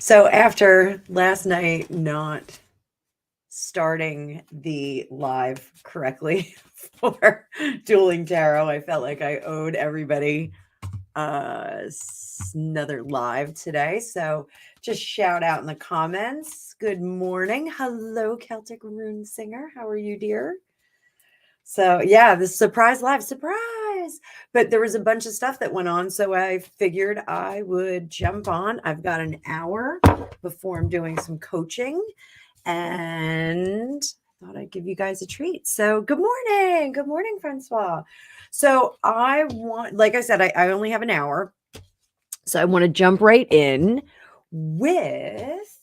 So after last night not starting the live correctly for Dueling Tarot, I felt like I owed everybody another live today. So just shout out in the comments. Good morning. Hello, Celtic Rune Singer. How are you, dear? So yeah, the surprise live, surprise. But there was a bunch of stuff that went on, so I figured I would jump on. I've got an hour before I'm doing some coaching, and I thought I'd give you guys a treat. So good morning, Francois. So I want, like I said, I only have an hour, so I want to jump right in with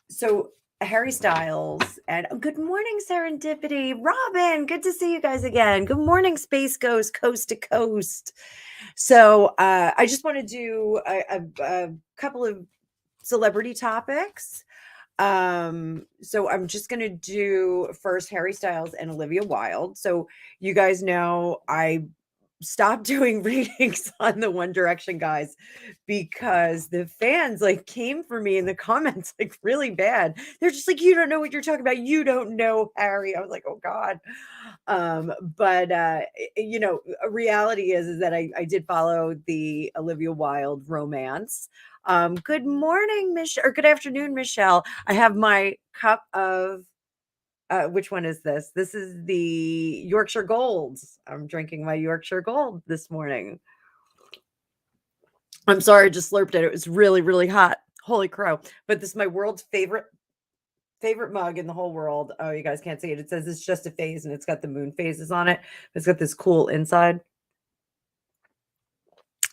so Harry Styles and good morning, Serendipity. Robin, good to see you guys again. Good morning, Space Ghost, coast to coast. So I just want to do a couple of celebrity topics. So I'm just gonna do first Harry Styles and Olivia Wilde. So you guys know I stopped doing readings on the One Direction guys because the fans like came for me in the comments like really bad. They're just like, you don't know what you're talking about. You don't know Harry. I was like, oh God. But a reality is that I did follow the Olivia Wilde romance. Good morning, Michelle, or good afternoon, Michelle. I have my cup of which one is this? This is the Yorkshire Golds. I'm drinking my Yorkshire Gold this morning. I'm sorry, I just slurped it. It was really, really hot. Holy crow. But this is my world's favorite mug in the whole world. Oh, you guys can't see it. It says it's just a phase and it's got the moon phases on it. It's got this cool inside.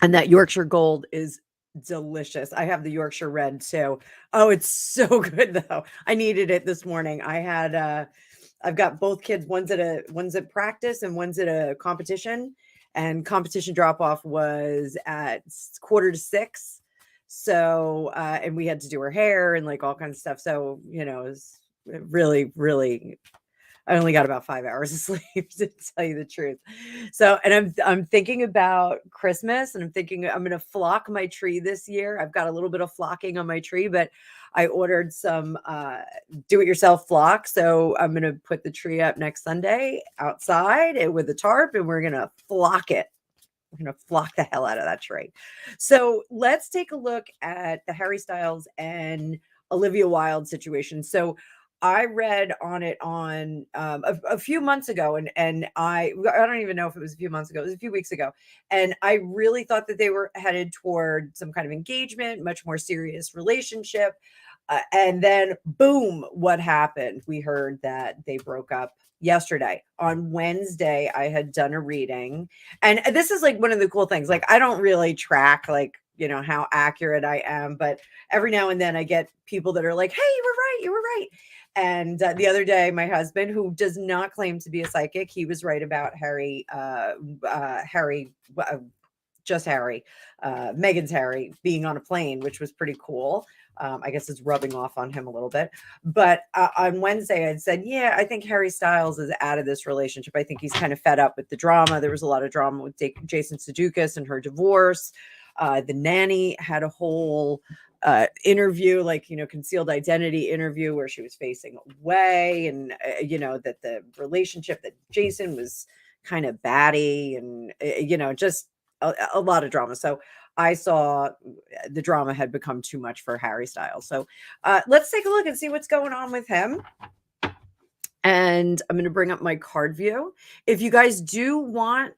And that Yorkshire Gold is delicious. I have the Yorkshire Red too. Oh, it's so good though. I needed it this morning. I've got both kids, one's at practice and one's at a competition. And competition drop off was at 5:45. So and we had to do her hair and like all kinds of stuff. So, it was really, really I only got about 5 hours of sleep to tell you the truth. So, and I'm thinking about Christmas, and I'm thinking I'm going to flock my tree this year. I've got a little bit of flocking on my tree, but I ordered some do-it-yourself flock. So I'm going to put the tree up next Sunday outside with a tarp, and we're going to flock it. We're going to flock the hell out of that tree. So let's take a look at the Harry Styles and Olivia Wilde situation. So I read on it on a few months ago, and I don't even know if it was a few months ago. It was a few weeks ago, and I really thought that they were headed toward some kind of engagement, much more serious relationship. And then, boom! What happened? We heard that they broke up yesterday. On Wednesday, I had done a reading, and this is like one of the cool things. Like, I don't really track how accurate I am, but every now and then I get people that are like, "Hey, you were right. You were right." And the other day, my husband, who does not claim to be a psychic, he was right about Harry, just Harry, Meghan's Harry being on a plane, which was pretty cool. I guess it's rubbing off on him a little bit. But on Wednesday, I'd said, yeah, I think Harry Styles is out of this relationship. I think he's kind of fed up with the drama. There was a lot of drama with Jason Sudeikis and her divorce. The nanny had a whole interview, concealed identity interview where she was facing away, and that the relationship that Jason was kind of batty, and just a lot of drama. So I saw the drama had become too much for Harry Styles. So let's take a look and see what's going on with him. And I'm going to bring up my card view. If you guys do want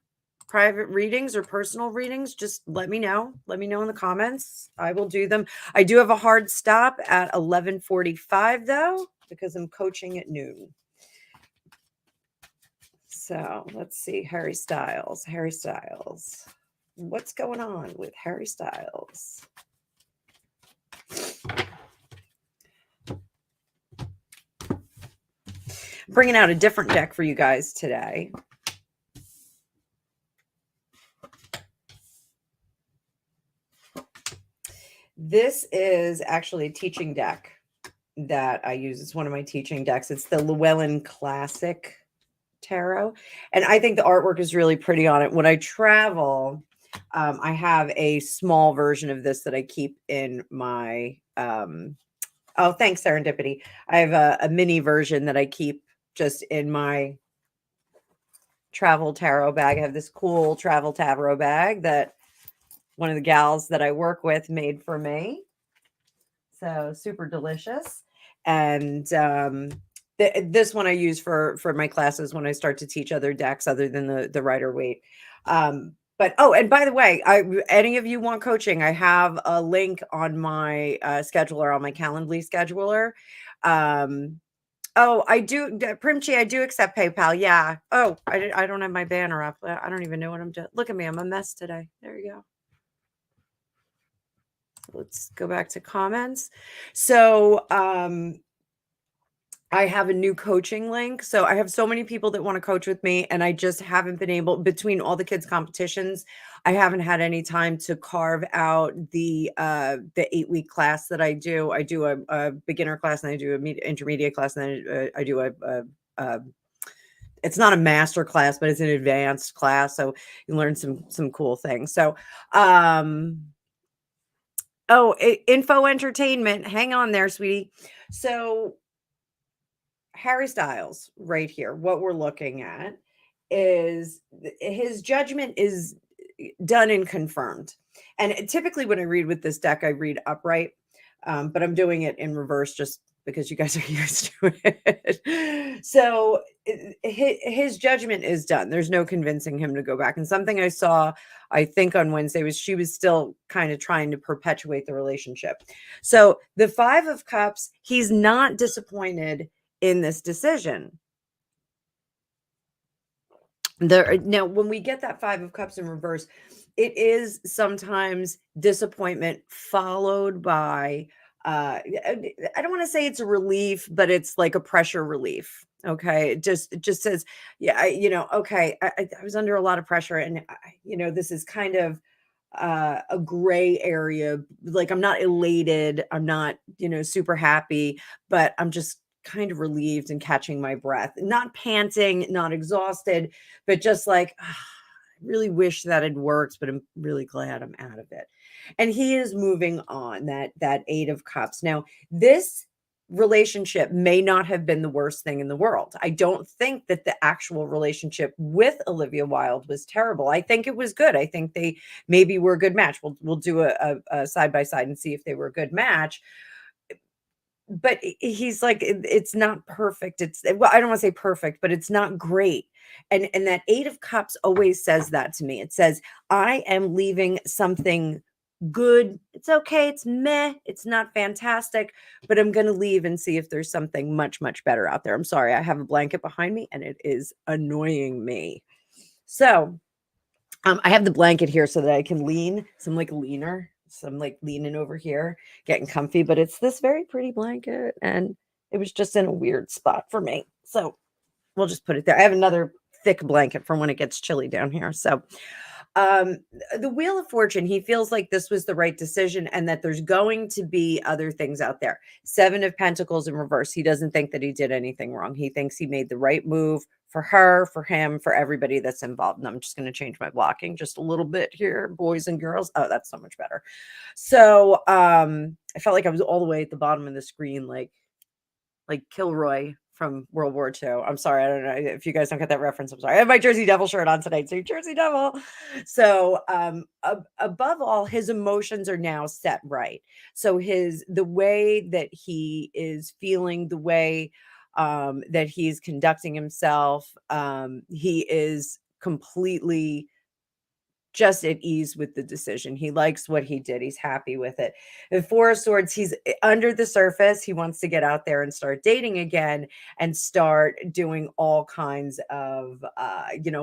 private readings or personal readings, just let me know. Let me know in the comments. I will do them. I do have a hard stop at 11:45 though, because I'm coaching at noon. So let's see. Harry Styles. What's going on with Harry Styles? Bringing out a different deck for you guys today. This is actually a teaching deck that I use. It's one of my teaching decks. It's the Llewellyn Classic Tarot. And I think the artwork is really pretty on it. When I travel, I have a small version of this that I keep in my, oh, thanks, Serendipity. I have a mini version that I keep just in my travel tarot bag. I have this cool travel tarot bag that one of the gals that I work with made for me. So super delicious. And this one I use for my classes when I start to teach other decks other than the Rider Waite. But oh, and by the way, any of you want coaching, I have a link on my scheduler, on my Calendly scheduler. Oh, I do, Primchi, I do accept PayPal. Yeah. Oh, I don't have my banner up. I don't even know what I'm doing. Look at me, I'm a mess today. There you go. Let's go back to comments. So, I have a new coaching link. So I have so many people that want to coach with me, and I just haven't been able, between all the kids' competitions, I haven't had any time to carve out the 8-week class that I do. I do a beginner class, and I do a intermediate class, and then I do a it's not a master class, but it's an advanced class. So you learn some cool things. So oh, info entertainment. Hang on there, sweetie. So Harry Styles right here, what we're looking at is his judgment is done and confirmed. And typically when I read with this deck, I read upright, but I'm doing it in reverse just because you guys are used to it. So his judgment is done. There's no convincing him to go back. And something I saw, I think on Wednesday, was she was still kind of trying to perpetuate the relationship. So the 5 of Cups, he's not disappointed in this decision. Now, when we get that 5 of Cups in reverse, it is sometimes disappointment followed by, I don't want to say it's a relief, but it's like a pressure relief. Okay, it just says, yeah, okay, I was under a lot of pressure, and this is kind of a gray area. Like, I'm not elated, I'm not super happy, but I'm just kind of relieved and catching my breath, not panting, not exhausted, but just like, "Ah, I really wish that had worked, but I'm really glad I'm out of it." And he is moving on, that 8 of Cups. Now, this relationship may not have been the worst thing in the world. I don't think that the actual relationship with Olivia Wilde was terrible. I think it was good. I think they maybe were a good match. We'll do a side by side and see if they were a good match. But he's like, it's not perfect. Well, I don't want to say perfect, but it's not great. And that 8 of Cups always says that to me. It says, I am leaving something good. It's okay. It's meh. It's not fantastic, but I'm going to leave and see if there's something much, much better out there. I'm sorry. I have a blanket behind me and it is annoying me. So I have the blanket here so that I can lean. So I'm like a leaner. So I'm like leaning over here, getting comfy, but it's this very pretty blanket. And it was just in a weird spot for me. So we'll just put it there. I have another thick blanket for when it gets chilly down here. So um the Wheel of Fortune, he feels like this was the right decision and that there's going to be other things out there. 7 of Pentacles in reverse, he doesn't think that he did anything wrong. He thinks he made the right move for her, for him, for everybody that's involved. And I'm just going to change my blocking just a little bit here, boys and girls. Oh, that's so much better. So I felt like I was all the way at the bottom of the screen, like Kilroy from World War II. I'm sorry, I don't know if you guys don't get that reference. I'm sorry. I have my Jersey Devil shirt on tonight, so Jersey Devil. So, above all, his emotions are now set right. So the way that he is feeling, the way that he's conducting himself, he is completely just at ease with the decision. He likes what he did. He's happy with it. The 4 of Swords, he's under the surface. He wants to get out there and start dating again and start doing all kinds of,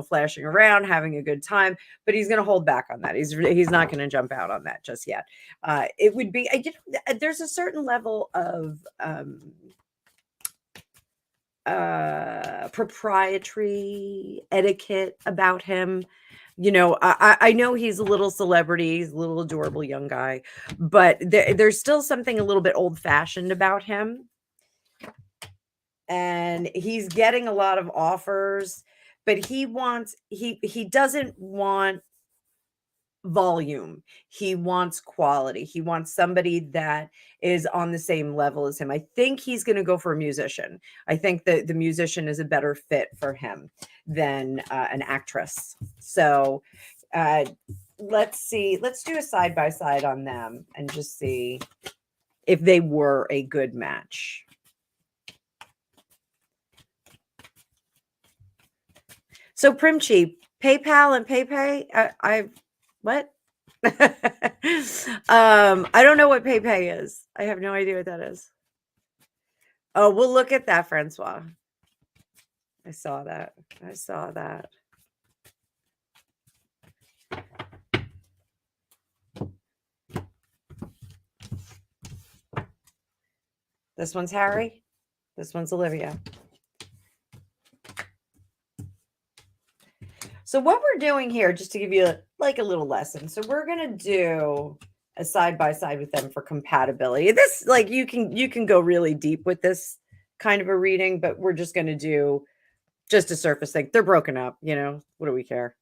flashing around, having a good time. But he's going to hold back on that. He's not going to jump out on that just yet. It would be, there's a certain level of proprietary etiquette about him. I know he's a little celebrity, he's a little adorable young guy, but there's still something a little bit old fashioned about him. And he's getting a lot of offers, but he doesn't want volume. He wants quality. He wants somebody that is on the same level as him. I think he's going to go for a musician. I think that the musician is a better fit for him than an actress. So uh, let's see. Let's do a side by side on them and just see if they were a good match. So Primchi, PayPal and PayPay, what? I don't know what PayPay is. I have no idea what that is. Oh, we'll look at that, Francois. I saw that. I saw that. This one's Harry. This one's Olivia. So what we're doing here, just to give you like a little lesson. So we're going to do a side by side with them for compatibility. This, like, you can go really deep with this kind of a reading, but we're just going to do just a surface thing. They're broken up, what do we care?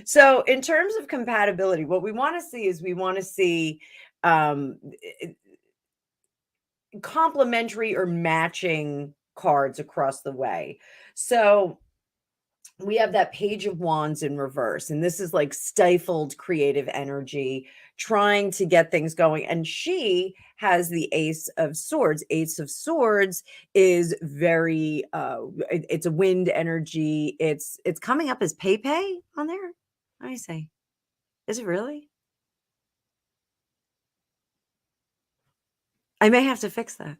So in terms of compatibility, what we want to see is we want to see complementary or matching cards across the way. So we have that Page of Wands in reverse, and this is like stifled creative energy, trying to get things going. And she has the Ace of Swords. Ace of Swords is very it's a wind energy. It's coming up as Pepe on there. Let me see. Is it really? I may have to fix that.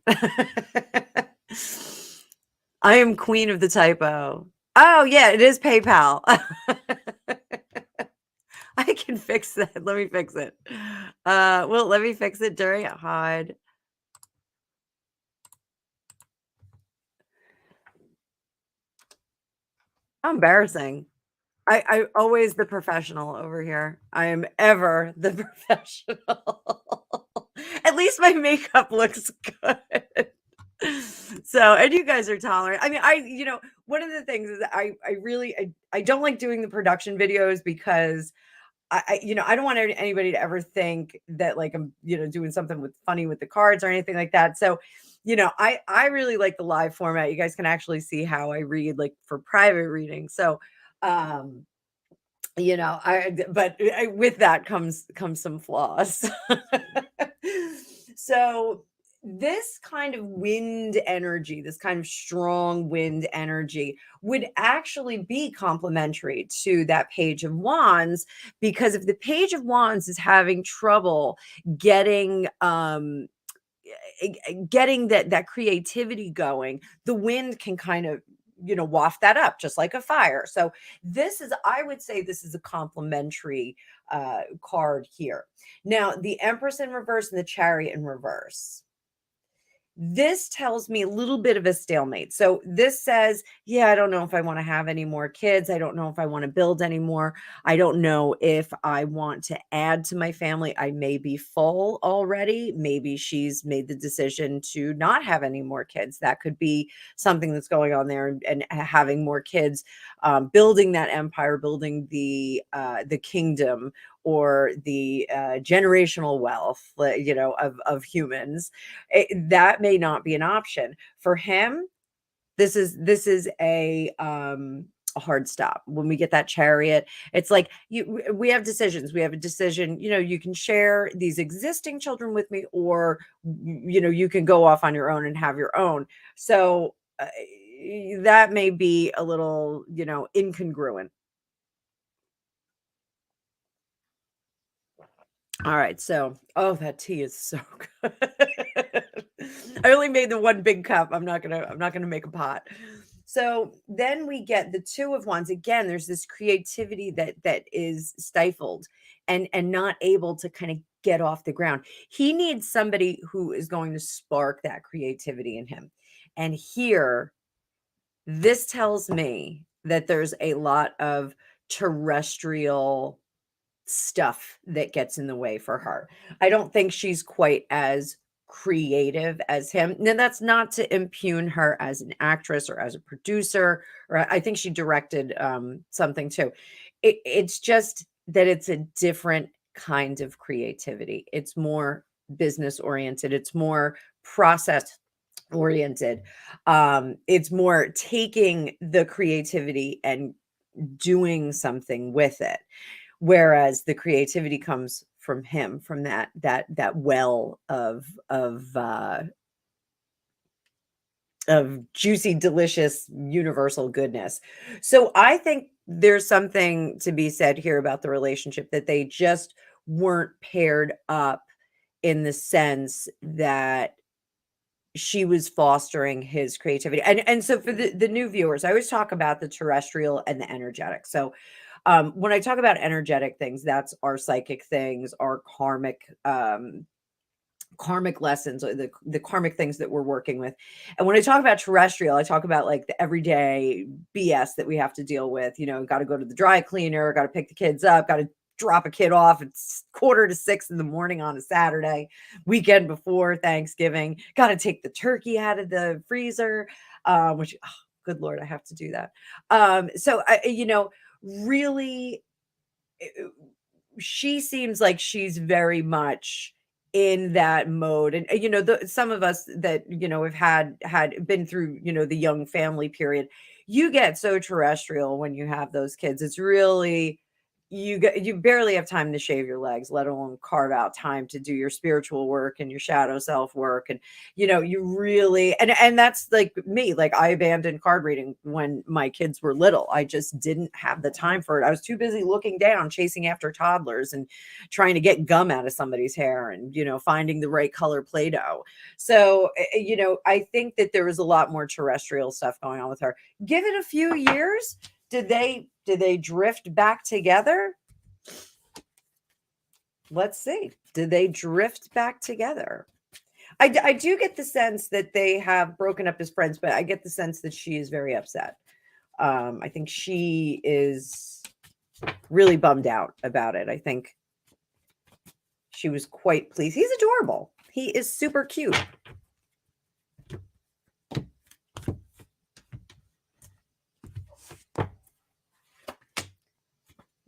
I am queen of the typo. Oh, yeah, it is PayPal. I can fix that. Let me fix it. Well, let me fix it during hide. How embarrassing. I always the professional over here. I am ever the professional. At least my makeup looks good. So, and you guys are tolerant. I mean, one of the things is I don't like doing the production videos because I don't want anybody to ever think that like I'm, doing something funny with the cards or anything like that. So, I really like the live format. You guys can actually see how I read like for private reading. So, um, with that comes some flaws. So this kind of wind energy, this kind of strong wind energy would actually be complementary to that Page of Wands, because if the Page of Wands is having trouble getting getting that creativity going, the wind can kind of waft that up just like a fire. So I would say this is a complementary card here. Now the Empress in reverse and the Chariot in reverse, this tells me a little bit of a stalemate. So this says, yeah, I don't know if I want to have any more kids. I don't know if I want to build anymore. I don't know if I want to add to my family. I may be full already. Maybe she's made the decision to not have any more kids. That could be something that's going on there, and having more kids, building that empire, building the kingdom, or the generational wealth, of humans. That may not be an option for him. This is a hard stop. When we get that Chariot, it's like we have decisions. We have a decision. You can share these existing children with me, or you can go off on your own and have your own. So that may be a little incongruent. All right, so that tea is so good. I only made the one big cup. I'm not gonna make a pot. So then we get the Two of Wands. Again, there's this creativity that is stifled and not able to kind of get off the ground. He needs somebody who is going to spark that creativity in him. And here, this tells me that there's a lot of terrestrial stuff that gets in the way for her. I don't think she's quite as creative as him. Now, that's not to impugn her as an actress or as a producer, or I think she directed something too. It's just that it's a different kind of creativity. It's more business oriented. It's more process oriented. It's more taking the creativity and doing something with it. Whereas the creativity comes from him, from that well of juicy, delicious, universal goodness. So I think there's something to be said here about the relationship, that they just weren't paired up in the sense that she was fostering his creativity. And so for the new viewers, I always talk about the terrestrial and the energetic. So when I talk about energetic things, that's our psychic things, our karmic lessons, or the karmic things that we're working with. And when I talk about terrestrial, I talk about like the everyday BS that we have to deal with. Got to go to the dry cleaner, got to pick the kids up, got to drop a kid off. It's 5:45 in the morning on a Saturday, weekend before Thanksgiving. Got to take the turkey out of the freezer, which, oh, good Lord, I have to do that. So really, she seems like she's very much in that mode. And some of us that have had been through the young family period, you get so terrestrial when you have those kids. It's really, you barely have time to shave your legs, let alone carve out time to do your spiritual work and your shadow self work. And you really, and that's like me. Like, I abandoned card reading when my kids were little. I just didn't have the time for it. I was too busy looking down, chasing after toddlers, and trying to get gum out of somebody's hair, and finding the right color Play-Doh. So I think that there was a lot more terrestrial stuff going on with her. Give it a few years. Did they drift back together? Let's see. Did they drift back together? I do get the sense that they have broken up as friends, but I get the sense that she is very upset. I think she is really bummed out about it. I think she was quite pleased. He's adorable. He is super cute.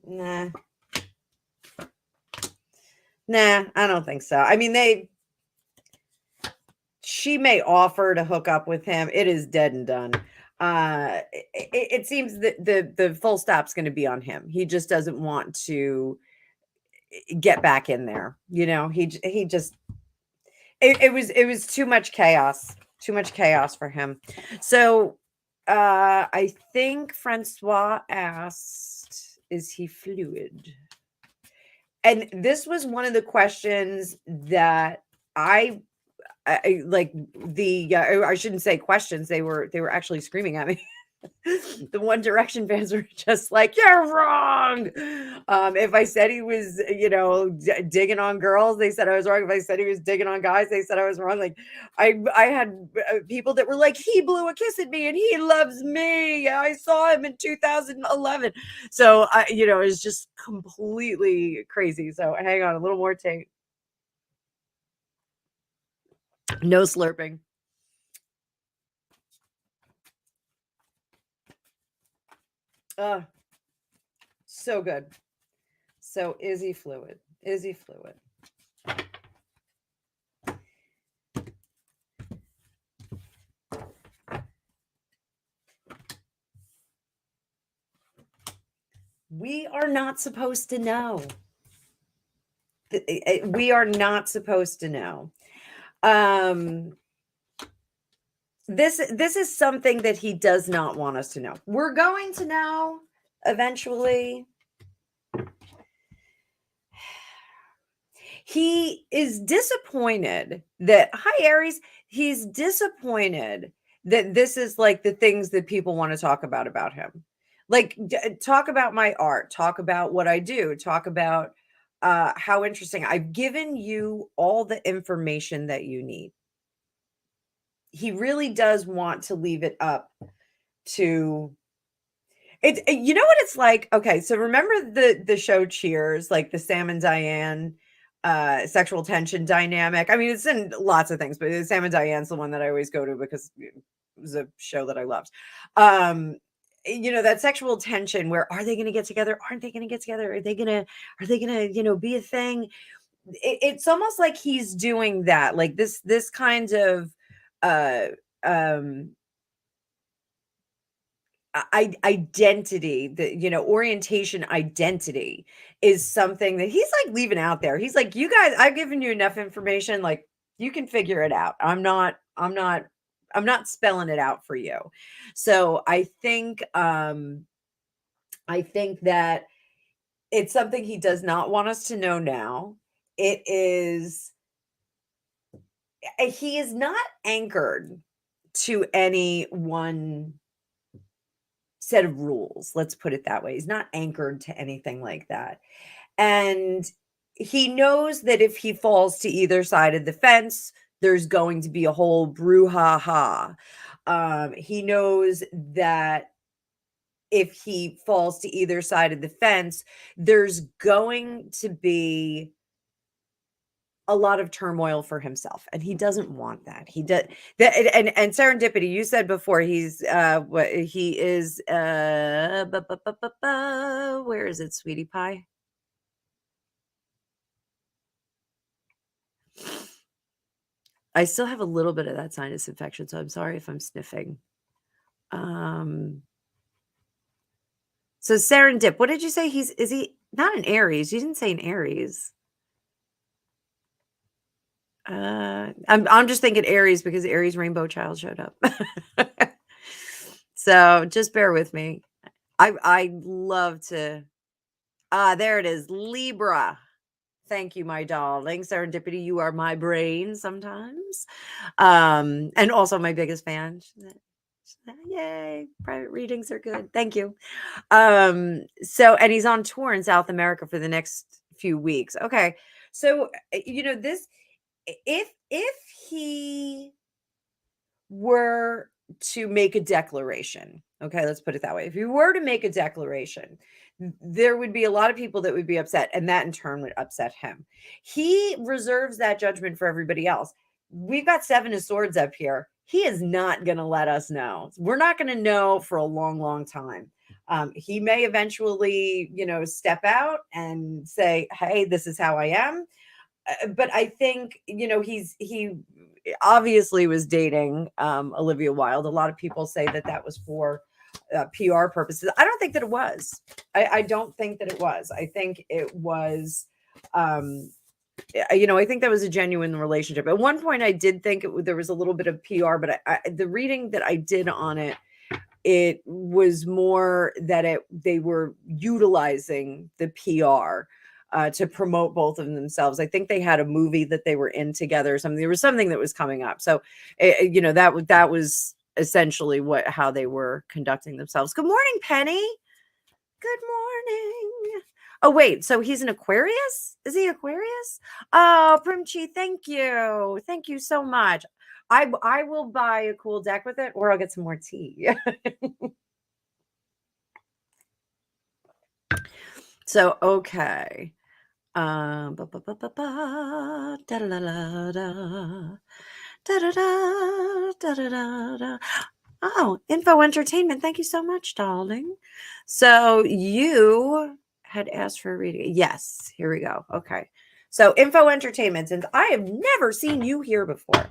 Nah, I don't think so. I mean, she may offer to hook up with him. It is dead and done. It seems that the full stop's going to be on him. He just doesn't want to get back in there. He just, it was too much chaos for him. So I think Francois asked, is he fluid? And this was one of the questions that I like. I shouldn't say questions. They were actually screaming at me. The One Direction fans were just like, "You're wrong." If I said he was, digging on girls, they said I was wrong. If I said he was digging on guys, they said I was wrong. Like, I had people that were like, "He blew a kiss at me, and he loves me. I saw him in 2011." So it's just completely crazy. So hang on, a little more tape. No slurping. So good. So is he fluid? Is he fluid? We are not supposed to know. We are not supposed to know. This is something that he does not want us to know. We're going to know eventually. He is disappointed that, hi Aries, he's disappointed that this is like the things that people want to talk about him. Like, talk about my art, talk about what I do, talk about how interesting. I've given you all the information that you need. He really does want to leave it up to it. You know what it's like? Okay, so remember the show Cheers, like the Sam and Diane sexual tension dynamic. I mean, it's in lots of things, but Sam and Diane's the one that I always go to because it was a show that I loved. that sexual tension where are they going to get together? Aren't they going to get together? Are they going to, be a thing? It's almost like he's doing that, like this kind of, uh, um, identity, the orientation identity is something that he's like leaving out there. He's like, you guys, I've given you enough information, like you can figure it out. I'm not spelling it out for you. So I think that it's something he does not want us to know now. It is he is not anchored to any one set of rules. Let's put it that way. He's not anchored to anything like that. And he knows that if he falls to either side of the fence, there's going to be a whole brouhaha. He knows that if he falls to either side of the fence, there's going to be a lot of turmoil for himself, and he doesn't want that. He does that. And serendipity, you said before, he's what he is where is it, sweetie pie? I still have a little bit of that sinus infection, so I'm sorry if I'm sniffing. So Serendip, what did you say? Is he not an Aries? You didn't say an Aries. I'm just thinking Aries because Aries Rainbow Child showed up. So just bear with me. I love to. There it is, Libra. Thank you, my darling. Serendipity, you are my brain sometimes. And also my biggest fan. Yay, private readings are good. Thank you. So, and he's on tour in South America for the next few weeks. Okay. So, this, if he were to make a declaration, okay, let's put it that way. If he were to make a declaration, there would be a lot of people that would be upset, and that in turn would upset him. He reserves that judgment for everybody else. We've got Seven of Swords up here. He is not going to let us know. We're not going to know for a long, long time. He may eventually, step out and say, hey, this is how I am. But I think, he obviously was dating Olivia Wilde. A lot of people say that was for PR purposes. I don't think that it was. I don't think that it was. I think it was, I think that was a genuine relationship. At one point, I did think there was a little bit of PR, but the reading that I did on it, it was more that they were utilizing the PR to promote both of themselves. I think they had a movie that they were in together or something. There was something that was coming up. So, that was essentially how they were conducting themselves. Good morning, Penny. Good morning. Oh, wait. So he's an Aquarius? Is he Aquarius? Oh, Primchi, thank you. Thank you so much. I will buy a cool deck with it, or I'll get some more tea. So, okay. Oh, Info Entertainment. Thank you so much, darling. So you had asked for a reading. Yes, here we go. Okay. So Info Entertainment, since I have never seen you here before,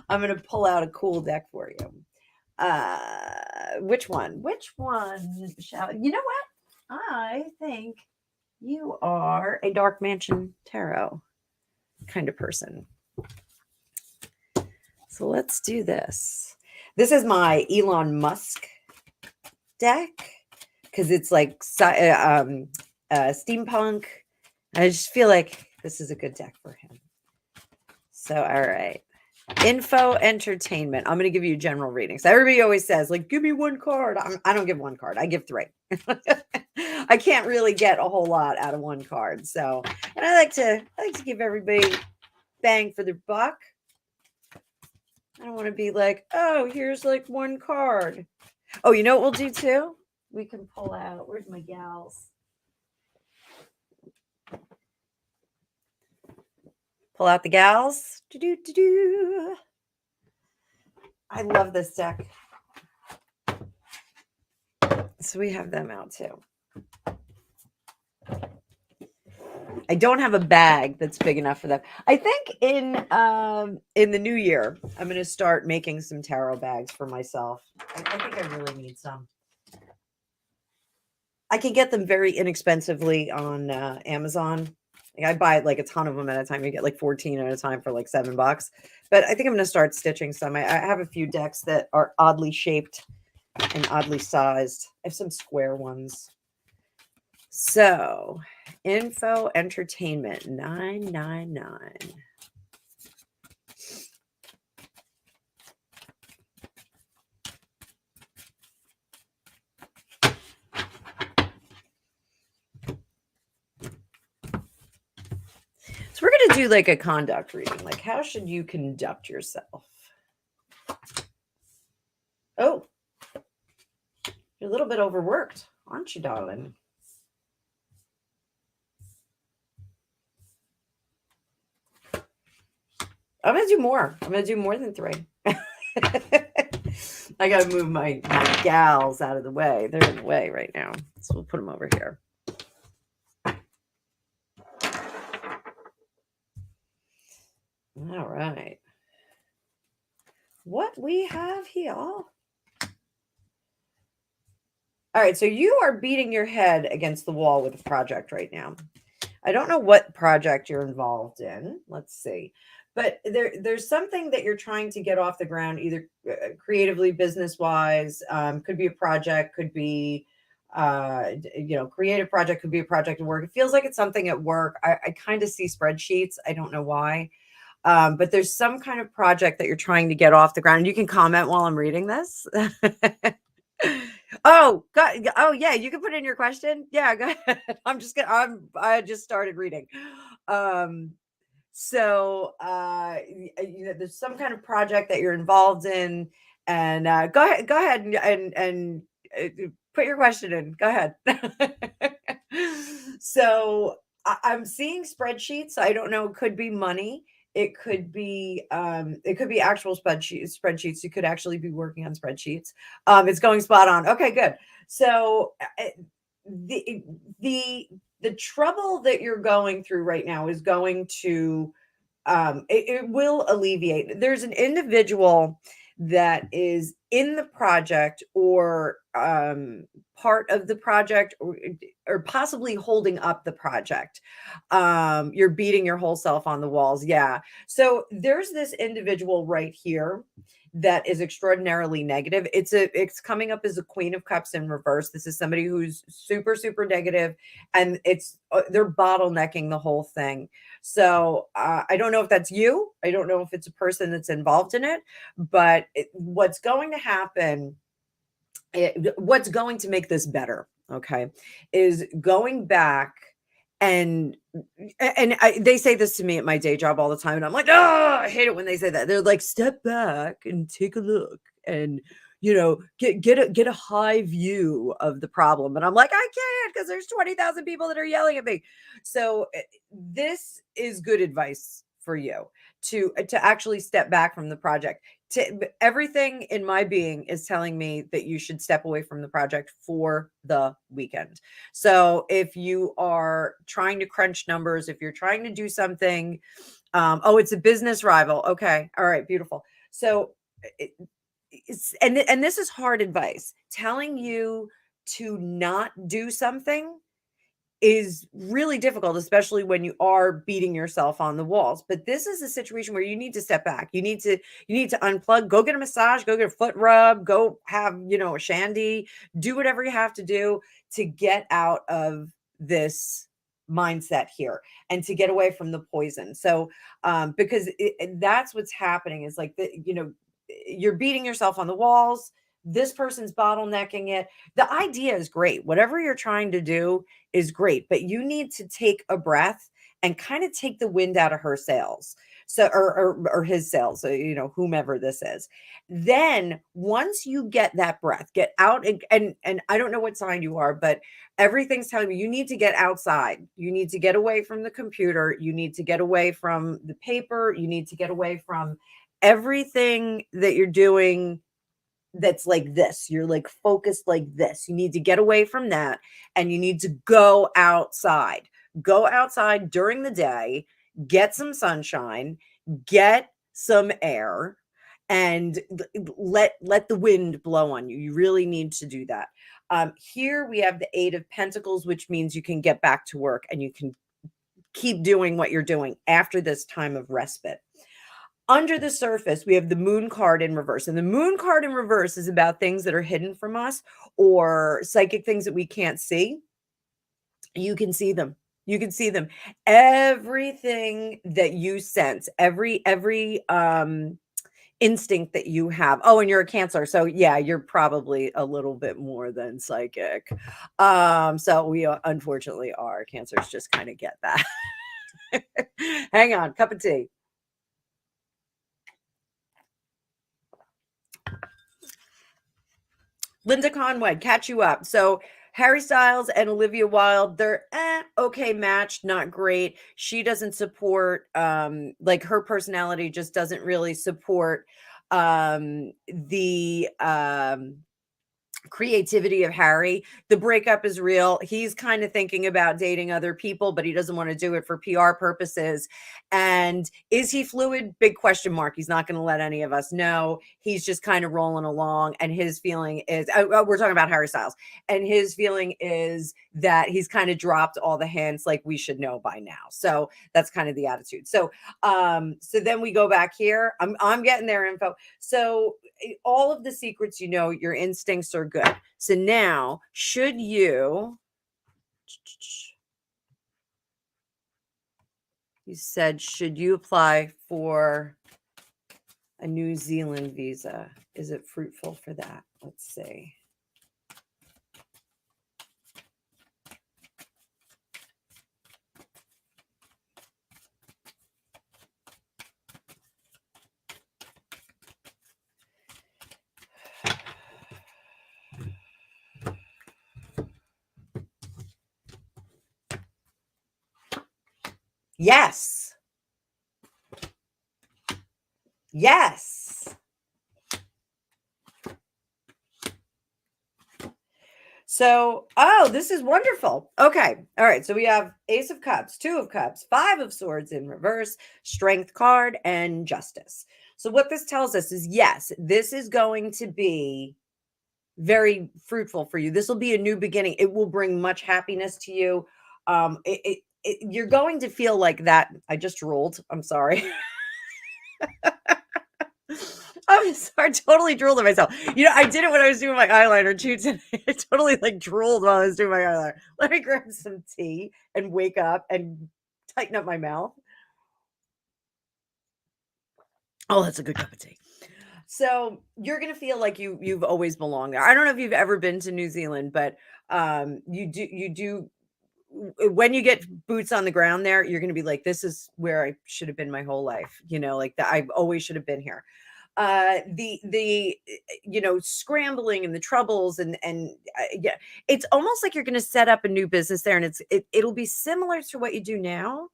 I'm going to pull out a cool deck for you. Which one? You know what? I think you are a Dark Mansion Tarot kind of person. So let's do this. This is my Elon Musk deck because it's like steampunk. I just feel like this is a good deck for him. So, all right. Info Entertainment. I'm going to give you general readings. Everybody always says, like, give me one card. I don't give one card. I give three. I can't really get a whole lot out of one card. So, and I like to give everybody bang for their buck. I don't want to be like, oh, here's like one card. Oh, you know what we'll do too? We can pull out. Where's my gals? Pull out the gals. I love this deck. So we have them out too. I don't have a bag that's big enough for them. I think in the new year, I'm going to start making some tarot bags for myself. I think I really need some. I can get them very inexpensively on Amazon. Like, I buy like a ton of them at a time. You get like 14 at a time for like $7. But I think I'm going to start stitching some. I have a few decks that are oddly shaped and oddly sized. I have some square ones. So, info entertainment 999. So we're going to do like a conduct reading. Like, how should you conduct yourself? Oh, you're a little bit overworked, aren't you, darling? I'm going to do more. I'm going to do more than 3. I got to move my gals out of the way. They're in the way right now. So we'll put them over here. All right. What we have here. All right. So you are beating your head against the wall with a project right now. I don't know what project you're involved in. Let's see. But there's something that you're trying to get off the ground, either creatively, business-wise. Could be a project, could be, creative project, could be a project at work. It feels like it's something at work. I kind of see spreadsheets. I don't know why. But there's some kind of project that you're trying to get off the ground. You can comment while I'm reading this. Oh, yeah, you can put in your question. Yeah, go ahead. I just started reading. There's some kind of project that you're involved in, and go ahead and put your question in. Go ahead. So I'm seeing spreadsheets. I don't know. It could be money. It could be actual spreadsheets. You could actually be working on spreadsheets. It's going spot on. Okay, good. So the the trouble that you're going through right now is going to it will alleviate. There's an individual that is in the project or part of the project or possibly holding up the project. You're beating your whole self on the walls. Yeah. So there's this individual right here that is extraordinarily negative. It's coming up as a Queen of Cups in reverse. This is somebody who's super, super negative, and they're bottlenecking the whole thing. So I don't know if that's you. I don't know if it's a person that's involved in it, but what's going to happen, what's going to make this better, okay, is going back and they say this to me at my day job all the time, and I'm like, oh, I hate it when they say that. They're like, step back and take a look and get a high view of the problem. And I'm like, I can't, because there's 20,000 people that are yelling at me. So this is good advice for you to actually step back from the project. Everything in my being is telling me that you should step away from the project for the weekend. So if you are trying to crunch numbers, if you're trying to do something, it's a business rival. Okay. All right. Beautiful. So and this is hard advice. Telling you to not do something is really difficult, especially when you are beating yourself on the walls. But this is a situation where you need to step back. You need to unplug, go get a massage, go get a foot rub, go have, a shandy, do whatever you have to do to get out of this mindset here and to get away from the poison. So because that's what's happening, is like you're beating yourself on the walls. This person's bottlenecking it. The idea is great. Whatever you're trying to do is great, but you need to take a breath and kind of take the wind out of her sails. So, or his sails, so, whomever this is. Then once you get that breath, get out and I don't know what sign you are, but everything's telling me you need to get outside. You need to get away from the computer. You need to get away from the paper. You need to get away from everything that you're doing that's like this. You're like focused like this. You need to get away from that and you need to go outside. Go outside during the day, get some sunshine, get some air, and let the wind blow on you. You really need to do that. Here we have the Eight of Pentacles, which means you can get back to work and you can keep doing what you're doing after this time of respite. Under the surface, we have the Moon card in reverse. And the Moon card in reverse is about things that are hidden from us or psychic things that we can't see. You can see them. You can see them. Everything that you sense, every instinct that you have. Oh, and you're a Cancer. So yeah, you're probably a little bit more than psychic. So we unfortunately are. Cancers just kind of get that. Hang on, cup of tea. Linda Conway, catch you up. So Harry Styles and Olivia Wilde, they're okay matched, not great. She doesn't support like her personality just doesn't really support the creativity of Harry. The breakup is real. He's kind of thinking about dating other people, but he doesn't want to do it for PR purposes. And is he fluid? Big question mark. He's not going to let any of us know. He's just kind of rolling along. And his feeling is, we're talking about Harry Styles. And his feeling is that he's kind of dropped all the hints like we should know by now. So that's kind of the attitude. So then we go back here. I'm getting their info. So all of the secrets, your instincts are good. So now, you said, should you apply for a New Zealand visa? Is it fruitful for that? Let's see. Yes. Yes. So, this is wonderful. Okay. All right. So we have Ace of Cups, Two of Cups, Five of Swords in reverse, Strength card, and Justice. So what this tells us is, yes, this is going to be very fruitful for you. This will be a new beginning. It will bring much happiness to you. You're going to feel like that. I just drooled. I'm sorry. I'm sorry, I totally drooled at myself. I did it when I was doing my eyeliner too today. I totally drooled while I was doing my eyeliner. Let me grab some tea and wake up and tighten up my mouth. Oh, that's a good cup of tea. So you're going to feel like you've always belonged there. I don't know if you've ever been to New Zealand, but you do when you get boots on the ground there, you're going to be like, this is where I should have been my whole life. Like that. I always should have been here. The scrambling and the troubles and yeah, it's almost like you're going to set up a new business there, and it'll be similar to what you do now,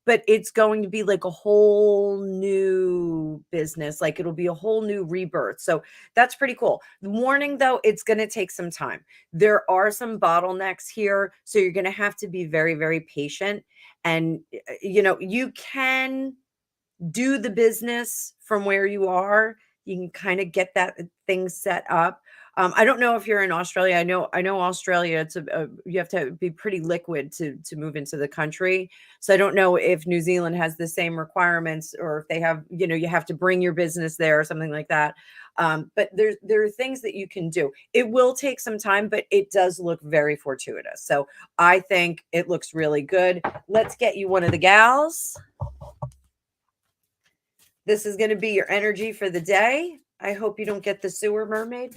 but it's going to be like a whole new business. Like it'll be a whole new rebirth. So that's pretty cool. The warning though, it's going to take some time. There are some bottlenecks here. So you're going to have to be very, very patient. And, you can do the business from where you are. You can kind of get that thing set up. I don't know if you're in Australia. I know Australia. It's you have to be pretty liquid to move into the country. So I don't know if New Zealand has the same requirements, or if they have, you have to bring your business there or something like that. But there are things that you can do. It will take some time, but it does look very fortuitous. So I think it looks really good. Let's get you one of the gals. This is going to be your energy for the day. I hope you don't get the sewer mermaid.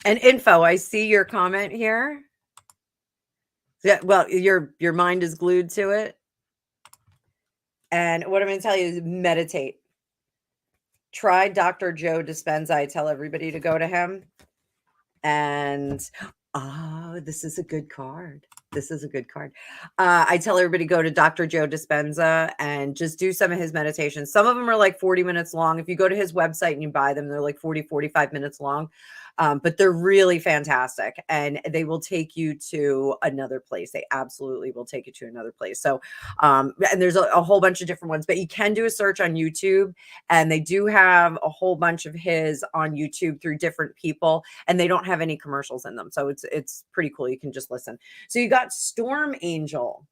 And info, I see your comment here. Yeah, well, your mind is glued to it. And what I'm going to tell you is meditate. Try Dr. Joe Dispenza. I tell everybody to go to him. And oh, this is a good card. This is a good card. I tell everybody go to Dr. Joe Dispenza and just do some of his meditations. Some of them are like 40 minutes long. If you go to his website and you buy them, they're like 40, 45 minutes long. But they're really fantastic and they will take you to another place. They absolutely will take you to another place. So, and there's a whole bunch of different ones, but you can do a search on YouTube and they do have a whole bunch of his on YouTube through different people and they don't have any commercials in them. So it's pretty cool. You can just listen. So you got Storm Angel.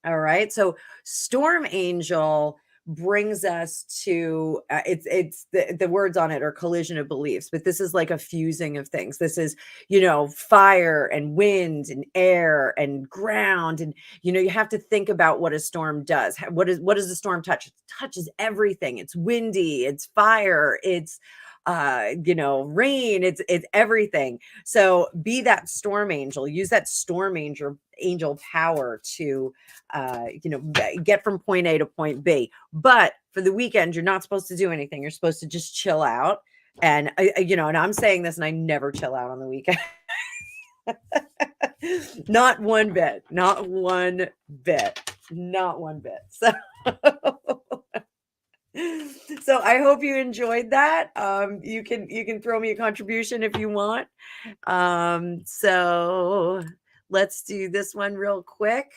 All right. So Storm Angel brings us to it's the words on it are collision of beliefs, but this is like a fusing of things. This is, fire and wind and air and ground. And you have to think about what a storm does. What does the storm touch? It touches everything. It's windy, it's fire, it's rain, it's everything. So be that storm angel, use that storm angel power to get from point A to point B. But for the weekend, you're not supposed to do anything. You're supposed to just chill out. And and I'm saying this and I never chill out on the weekend. Not one bit, not one bit, not one bit. So I hope you enjoyed that. You can throw me a contribution if you want. So let's do this one real quick.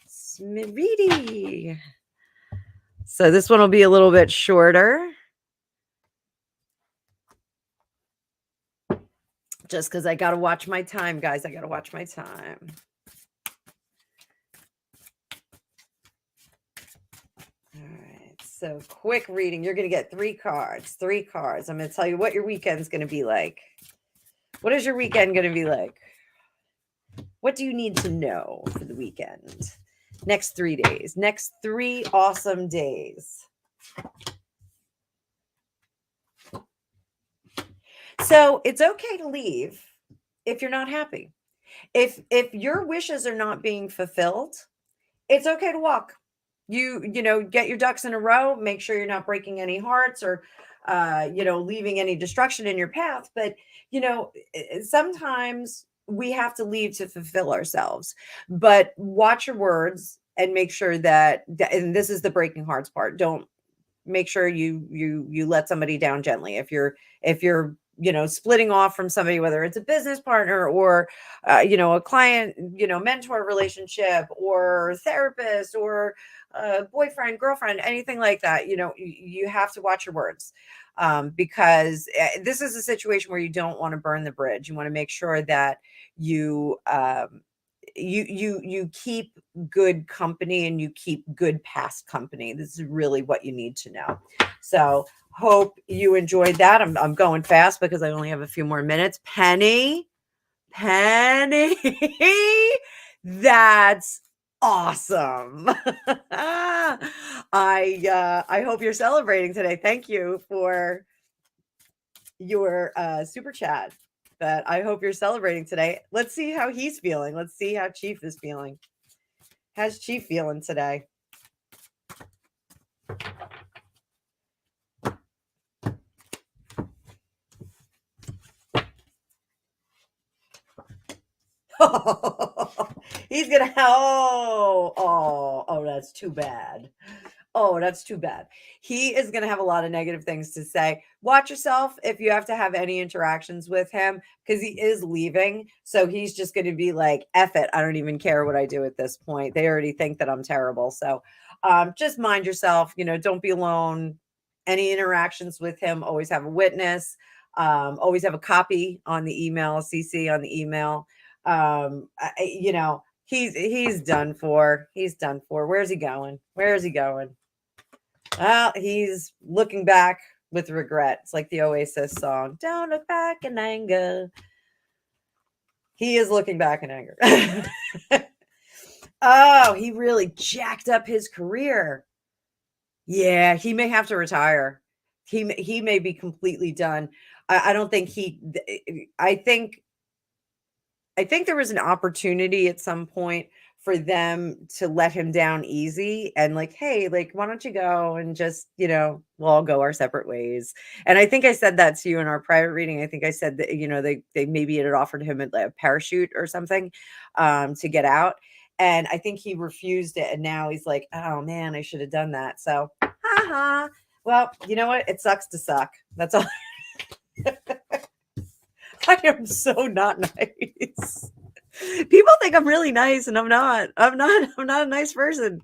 Smitty. So this one will be a little bit shorter. Just because I got to watch my time, guys. I got to watch my time. All right. So quick reading. You're going to get 3 cards. 3 cards. I'm going to tell you what your weekend's going to be like. What is your weekend going to be like? What do you need to know for the weekend? Next 3 days. Next 3 awesome days. So it's okay to leave if you're not happy. If your wishes are not being fulfilled, it's okay to walk. You get your ducks in a row, make sure you're not breaking any hearts or leaving any destruction in your path. But sometimes we have to leave to fulfill ourselves. But watch your words and make sure that and this is the breaking hearts part. Don't make sure you let somebody down gently. If you're splitting off from somebody, whether it's a business partner or a client mentor relationship or therapist or boyfriend, girlfriend, anything like that, you have to watch your words, because this is a situation where you don't want to burn the bridge. You want to make sure that you you keep good company and you keep good past company. This is really what you need to know. So hope you enjoyed that. I'm going fast because I only have a few more minutes. Penny, that's awesome. I hope you're celebrating today. Thank you for your super chat. But I hope you're celebrating today. Let's see how he's feeling. Let's see how Chief is feeling. How's Chief feeling today? He's gonna that's too bad. Oh, that's too bad. He is going to have a lot of negative things to say. Watch yourself if you have to have any interactions with him because he is leaving. So he's just going to be like, F it. I don't even care what I do at this point. They already think that I'm terrible. So just mind yourself. Don't be alone. Any interactions with him, always have a witness. Always have a copy on the email, CC on the email. He's done for. He's done for. Where's he going? Where is he going? Well, he's looking back with regret. It's like the Oasis song. Don't look back in anger. He is looking back in anger. Oh, he really jacked up his career. Yeah, he may have to retire. He may be completely done. I don't think I think there was an opportunity at some point for them to let him down easy and like, hey, like, why don't you go and just, we'll all go our separate ways. And I think I said that to you in our private reading. I think I said that, they maybe had offered him a parachute or something to get out. And I think he refused it. And now he's like, oh man, I should have done that. So, haha. Well, you know what? It sucks to suck. That's all. I am so not nice. People think I'm really nice and I'm not. I'm not a nice person.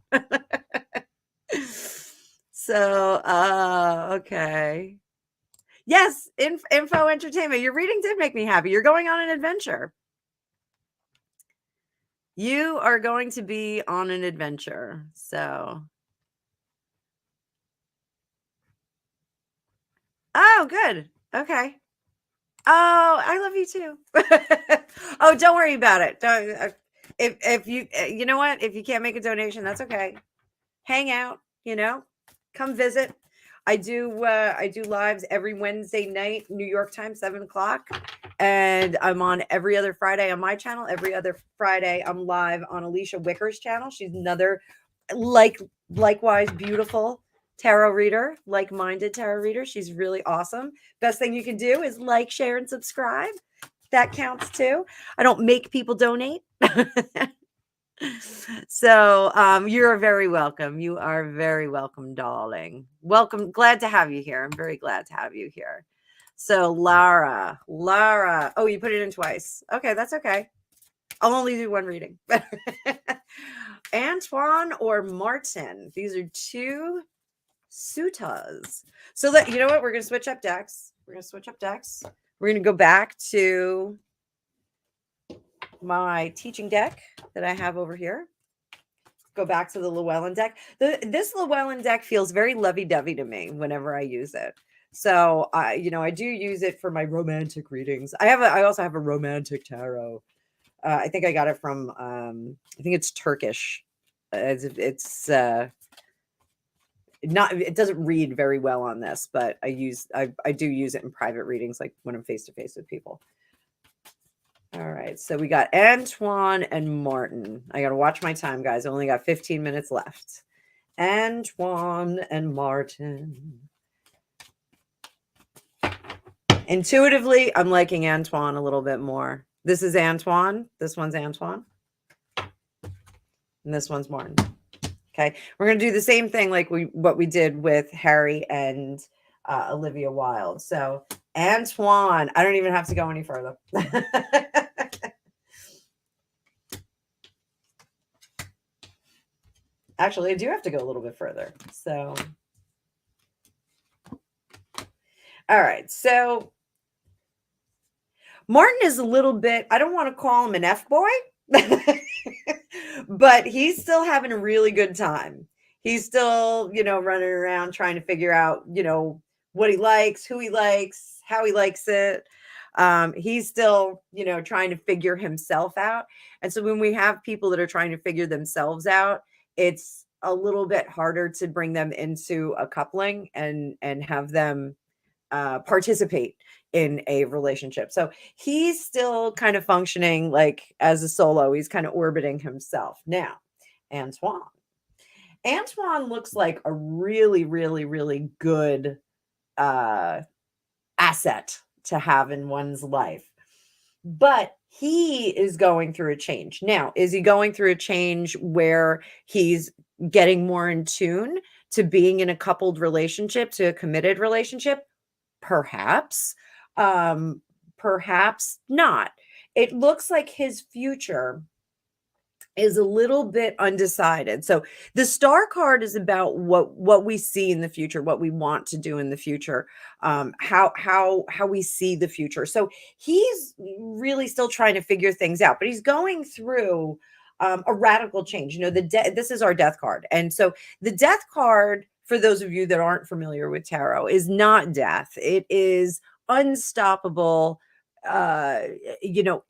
So, okay. Yes, info entertainment. Your reading did make me happy. You're going on an adventure. You are going to be on an adventure. So, oh, good. Okay. Oh, I love you too. Oh, don't worry about it. Don't, if you you know what? If you can't make a donation, that's okay. Hang out, come visit. I do lives every Wednesday night, New York time, 7 o'clock. And I'm on every other Friday on my channel. Every other Friday, I'm live on Alicia Wicker's channel. She's another likewise beautiful tarot reader, like-minded tarot reader. She's really awesome. Best thing you can do is like, share, and subscribe. That counts too. I don't make people donate. So you're very welcome. You are very welcome, darling. Welcome. Glad to have you here. I'm very glad to have you here. So Lara. Oh, you put it in twice. Okay, that's okay. I'll only do one reading. Antoine or Martin. These are two suitas. So you know what? We're going to switch up decks. We're going to go back to my teaching deck that I have over here. Go back to the Llewellyn deck. This Llewellyn deck feels very lovey-dovey to me whenever I use it. So I do use it for my romantic readings. I also have a romantic tarot. I think I got it from I think it's Turkish. It's not, it doesn't read very well on this, but I do use it in private readings, like when I'm face to face with people. All right, so we got Antoine and Martin. I got to watch my time, guys. I only got 15 minutes left. Antoine and Martin. Intuitively, I'm liking Antoine a little bit more. This is Antoine. This one's Antoine. And this one's Martin. Okay, we're going to do the same thing like what we did with Harry and Olivia Wilde. So Antoine, I don't even have to go any further. Actually, I do have to go a little bit further. So, all right. So Martin is a little bit, I don't want to call him an F-boy, but he's still having a really good time. He's still, running around trying to figure out, what he likes, who he likes, how he likes it. He's still, trying to figure himself out. And so when we have people that are trying to figure themselves out, it's a little bit harder to bring them into a coupling and have them participate in a relationship. So he's still kind of functioning like as a solo. He's kind of orbiting himself. Now, Antoine looks like a really, really, really good asset to have in one's life. But he is going through a change. Now, is he going through a change where he's getting more in tune to being in a coupled relationship, to a committed relationship? Perhaps. Perhaps not. It looks like his future is a little bit undecided. So the star card is about what we see in the future, what we want to do in the future, how we see the future. So he's really still trying to figure things out, but he's going through a radical change. This is our death card. And so the death card, for those of you that aren't familiar with tarot, is not death. It is unstoppable,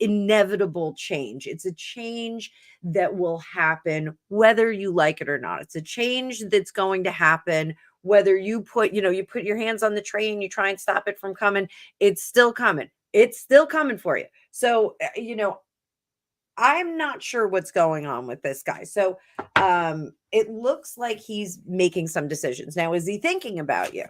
inevitable change. It's a change that will happen whether you like it or not. It's a change that's going to happen whether you put your hands on the train, you try and stop it from coming. It's still coming. It's still coming for you. So, I'm not sure what's going on with this guy. So it looks like he's making some decisions. Now, is he thinking about you?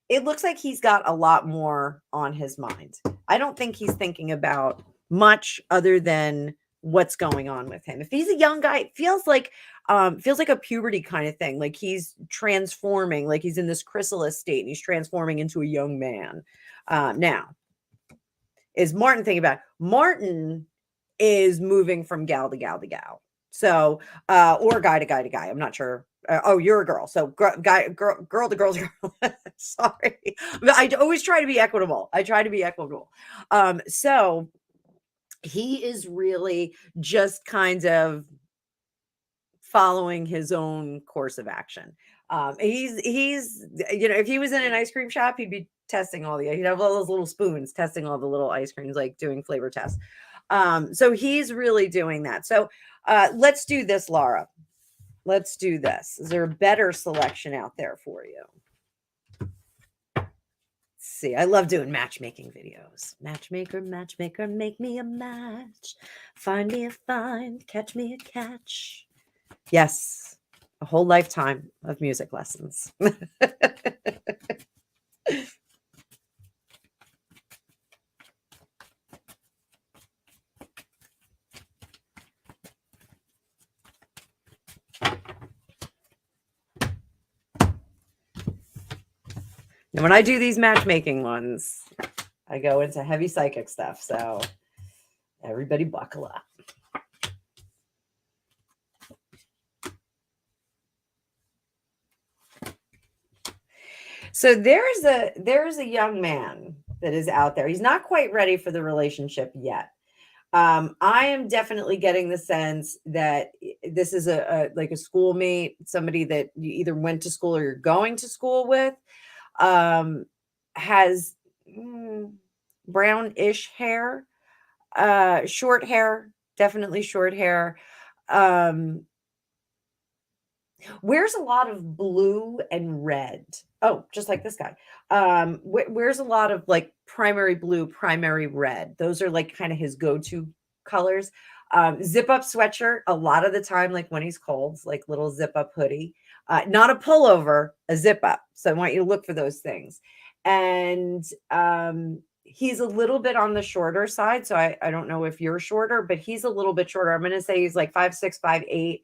It looks like he's got a lot more on his mind. I don't think he's thinking about much other than what's going on with him. If he's a young guy, it feels like a puberty kind of thing. Like he's transforming, like he's in this chrysalis state and he's transforming into a young man. Now, is Martin thinking about? Martin is moving from gal to gal to gal. So, or guy to guy to guy. I'm not sure. Oh, you're a girl. So, girl to girl to girl. Sorry. But I always try to be equitable. I try to be equitable. So he is really just kind of following his own course of action. He's if he was in an ice cream shop, he'd be testing he'd have all those little spoons testing all the little ice creams, like doing flavor tests. So he's really doing that. So let's do this, Laura. Let's do this. Is there a better selection out there for you? Let's see, I love doing matchmaking videos. Matchmaker, matchmaker, make me a match. Find me a find, catch me a catch. Yes, a whole lifetime of music lessons. And when I do these matchmaking ones, I go into heavy psychic stuff. So everybody buckle up. So there's a young man that is out there. He's not quite ready for the relationship yet. I am definitely getting the sense that this is like a schoolmate, somebody that you either went to school or you're going to school with. Has brownish hair, short hair, definitely short hair. Wears a lot of blue and red. Oh, just like this guy. Wears a lot of like primary blue, primary red. Those are like kind of his go-to colors. Zip up sweatshirt a lot of the time, like when he's cold, like little zip up hoodie. Not a pullover, a zip up. So I want you to look for those things. And he's a little bit on the shorter side. So I don't know if you're shorter, but he's a little bit shorter. I'm going to say he's like 5'6", 5'8".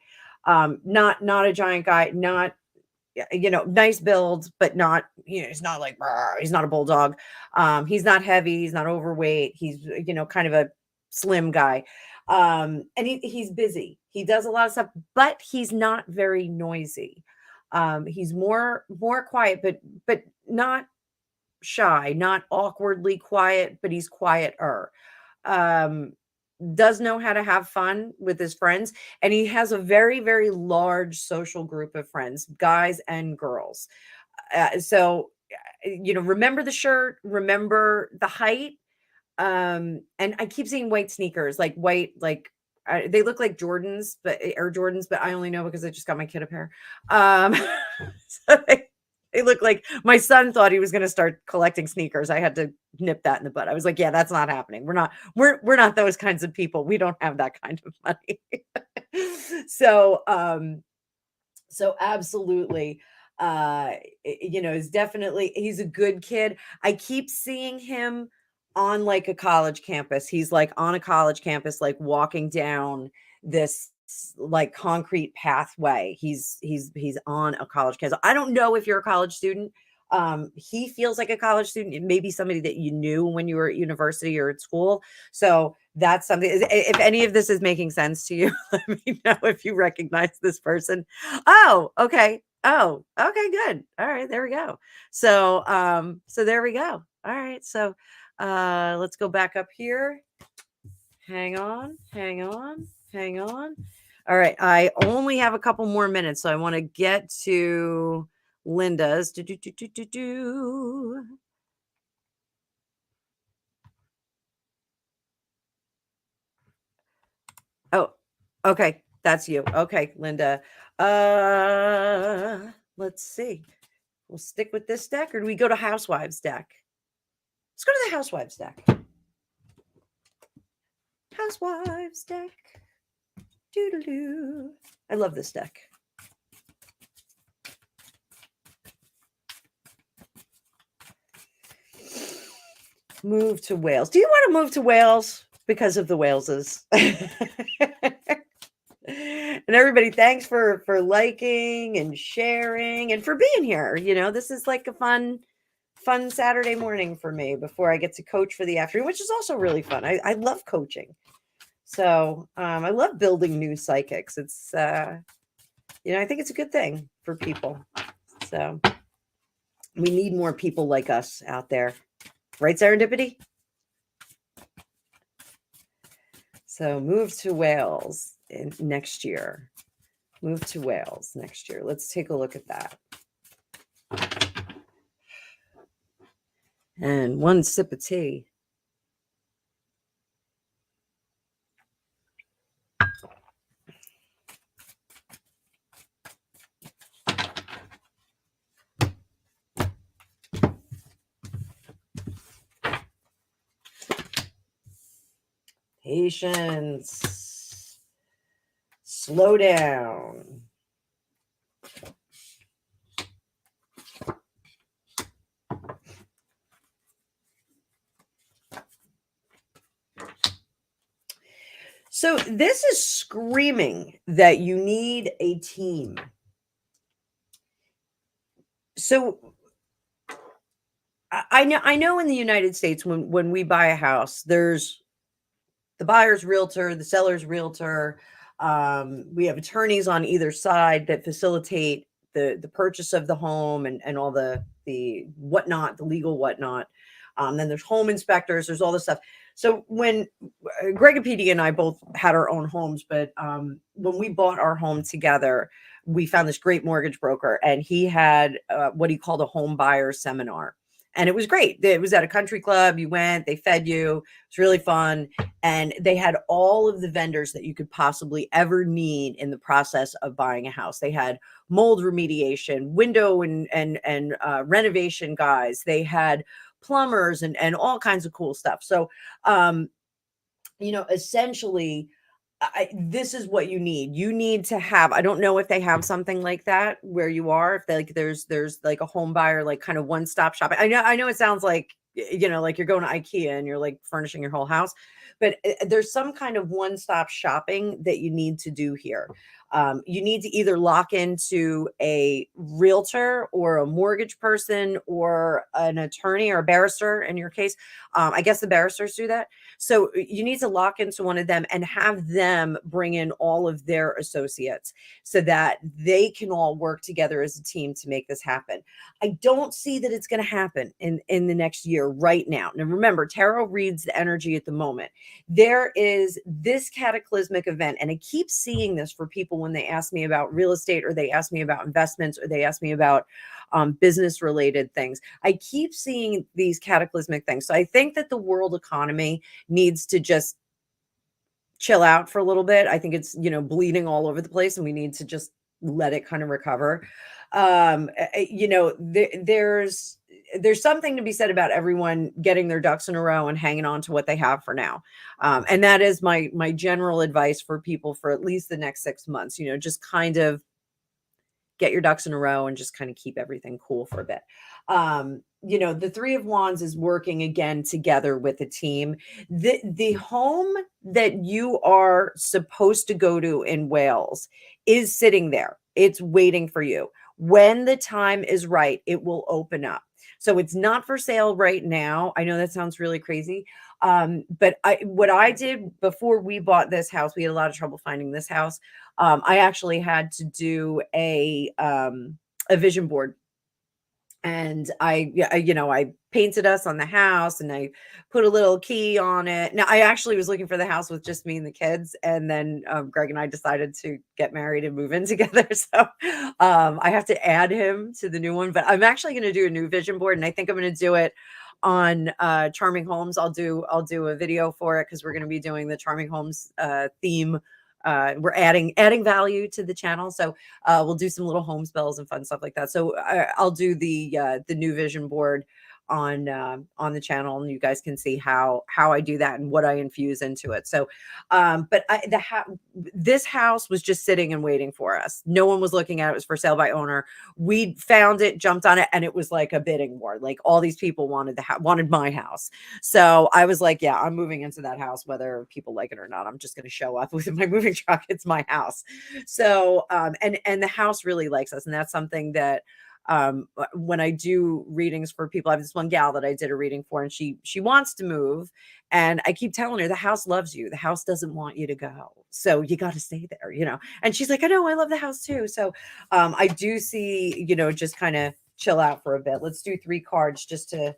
Not a giant guy, not nice build, but not he's not like he's not a bulldog. He's not heavy, he's not overweight, he's kind of a slim guy. And he's busy, he does a lot of stuff, but he's not very noisy. He's more quiet, but not shy, not awkwardly quiet, but he's quieter. um does know how to have fun with his friends, and he has a very, very large social group of friends, guys and girls. So remember the shirt, remember the height. And I keep seeing white sneakers, like white, like they look like Jordans, but Air Jordans, but I only know because I just got my kid a pair. So they look like, my son thought he was going to start collecting sneakers. I had to nip that in the bud. I was like, yeah, that's not happening. We're not those kinds of people. We don't have that kind of money. So so absolutely, is definitely, he's a good kid. I keep seeing him on like a college campus. He's like on a college campus, like walking down this like concrete pathway. He's on a college campus. I don't know if you're a college student. He feels like a college student. It may be somebody that you knew when you were at university or at school. So that's something. If any of this is making sense to you, let me know if you recognize this person. Oh, okay. Oh, okay, good. All right, there we go. So so there we go. All right. So let's go back up here. Hang on, hang on, hang on. All right, I only have a couple more minutes, so I want to get to Linda's. Oh, okay, that's you. Okay, Linda. Let's see. We'll stick with this deck, or do we go to Housewives deck? Let's go to the Housewives deck. Housewives deck. Doo-doo-doo. I love this deck. Move to Wales. Do you want to move to Wales because of the Waleses? And everybody, thanks for liking and sharing and for being here. This is like a fun Saturday morning for me before I get to coach for the afternoon, which is also really fun. I love coaching. So I love building new psychics. It's I think it's a good thing for people. So we need more people like us out there. Right, Serendipity? So move to Wales next year. Move to Wales next year. Let's take a look at that. And one sip of tea. Patience. Slow down. So this is screaming that you need a team. So I know in the United States, when we buy a house, there's the buyer's realtor, the seller's realtor. We have attorneys on either side that facilitate the purchase of the home and all the whatnot, the legal whatnot. Then there's home inspectors. There's all this stuff. So when Greg and PD and I both had our own homes, but when we bought our home together, we found this great mortgage broker, and he had what he called a home buyer seminar. And it was great. It was at a country club. You went, they fed you. It was really fun. And they had all of the vendors that you could possibly ever need in the process of buying a house. They had mold remediation, window and renovation guys. They had plumbers and all kinds of cool stuff. So, essentially, this is what you need. You need to have, I don't know if they have something like that where you are, if there's like a home buyer, like kind of one-stop shop. I know it sounds like, like you're going to IKEA and you're like furnishing your whole house, but there's some kind of one-stop shopping that you need to do here. You need to either lock into a realtor or a mortgage person or an attorney or a barrister in your case. I guess the barristers do that. So you need to lock into one of them and have them bring in all of their associates so that they can all work together as a team to make this happen. I don't see that it's going to happen in the next year right now. Now, remember, tarot reads the energy at the moment. There is this cataclysmic event, and I keep seeing this for people when they ask me about real estate, or they ask me about investments, or they ask me about business related things. I keep seeing these cataclysmic things. So I think that the world economy needs to just chill out for a little bit. I think it's, bleeding all over the place, and we need to just let it kind of recover. There's something to be said about everyone getting their ducks in a row and hanging on to what they have for now. And that is my general advice for people for at least the next 6 months. Just kind of get your ducks in a row and just kind of keep everything cool for a bit. The Three of Wands is working again together with a team. The home that you are supposed to go to in Wales is sitting there. It's waiting for you. When the time is right, it will open up. So it's not for sale right now. I know that sounds really crazy. But what I did before we bought this house, we had a lot of trouble finding this house. I actually had to do a vision board. And I painted us on the house, and I put a little key on it. Now, I actually was looking for the house with just me and the kids. And then Greg and I decided to get married and move in together. So I have to add him to the new one. But I'm actually going to do a new vision board, and I think I'm going to do it on Charming Homes. I'll do a video for it because we're going to be doing the Charming Homes theme. We're adding value to the channel, so we'll do some little home spells and fun stuff like that. So I'll do the new vision board on the channel, and you guys can see how I do that and what I infuse into it. So, but this house was just sitting and waiting for us. No one was looking at it. It was for sale by owner. We found it, jumped on it, and it was like a bidding war. Like all these people wanted wanted my house. So I was like, yeah, I'm moving into that house, whether people like it or not. I'm just going to show up with my moving truck. It's my house. So, and the house really likes us. And that's something that, when I do readings for people, I have this one gal that I did a reading for, and she wants to move. And I keep telling her, the house loves you. The house doesn't want you to go. So you got to stay there, and she's like, I know, I love the house too. So, I do see, just kind of chill out for a bit. Let's do 3 cards just to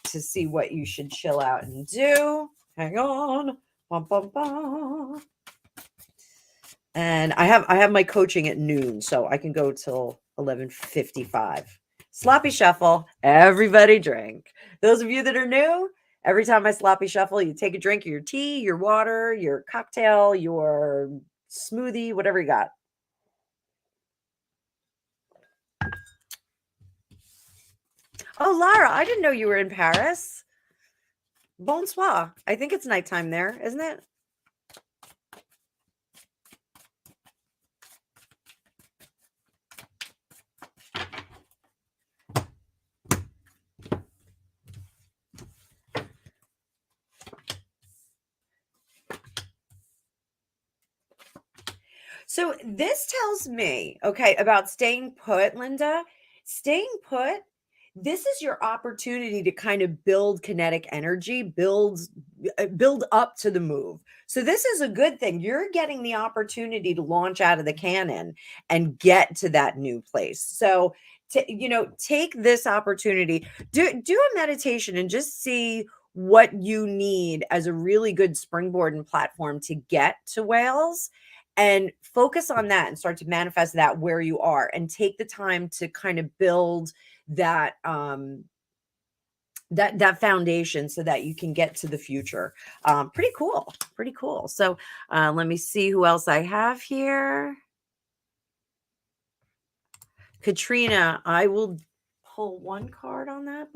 see what you should chill out and do. Hang on. Bum, bum, bum. And I have my coaching at noon, so I can go till 11:55. Sloppy shuffle. Everybody drink. Those of you that are new, every time I sloppy shuffle, you take a drink of your tea, your water, your cocktail, your smoothie, whatever you got. Oh, Lara, I didn't know you were in Paris. Bonsoir. I think it's nighttime there, isn't it? So this tells me, okay, about staying put, Linda. Staying put, this is your opportunity to kind of build kinetic energy, build up to the move. So this is a good thing. You're getting the opportunity to launch out of the cannon and get to that new place. So take this opportunity. Do a meditation and just see what you need as a really good springboard and platform to get to Wales, and focus on that and start to manifest that where you are, and take the time to kind of build that that foundation so that you can get to the future. Pretty cool. So let me see who else I have here. Katrina, I will pull one card on that.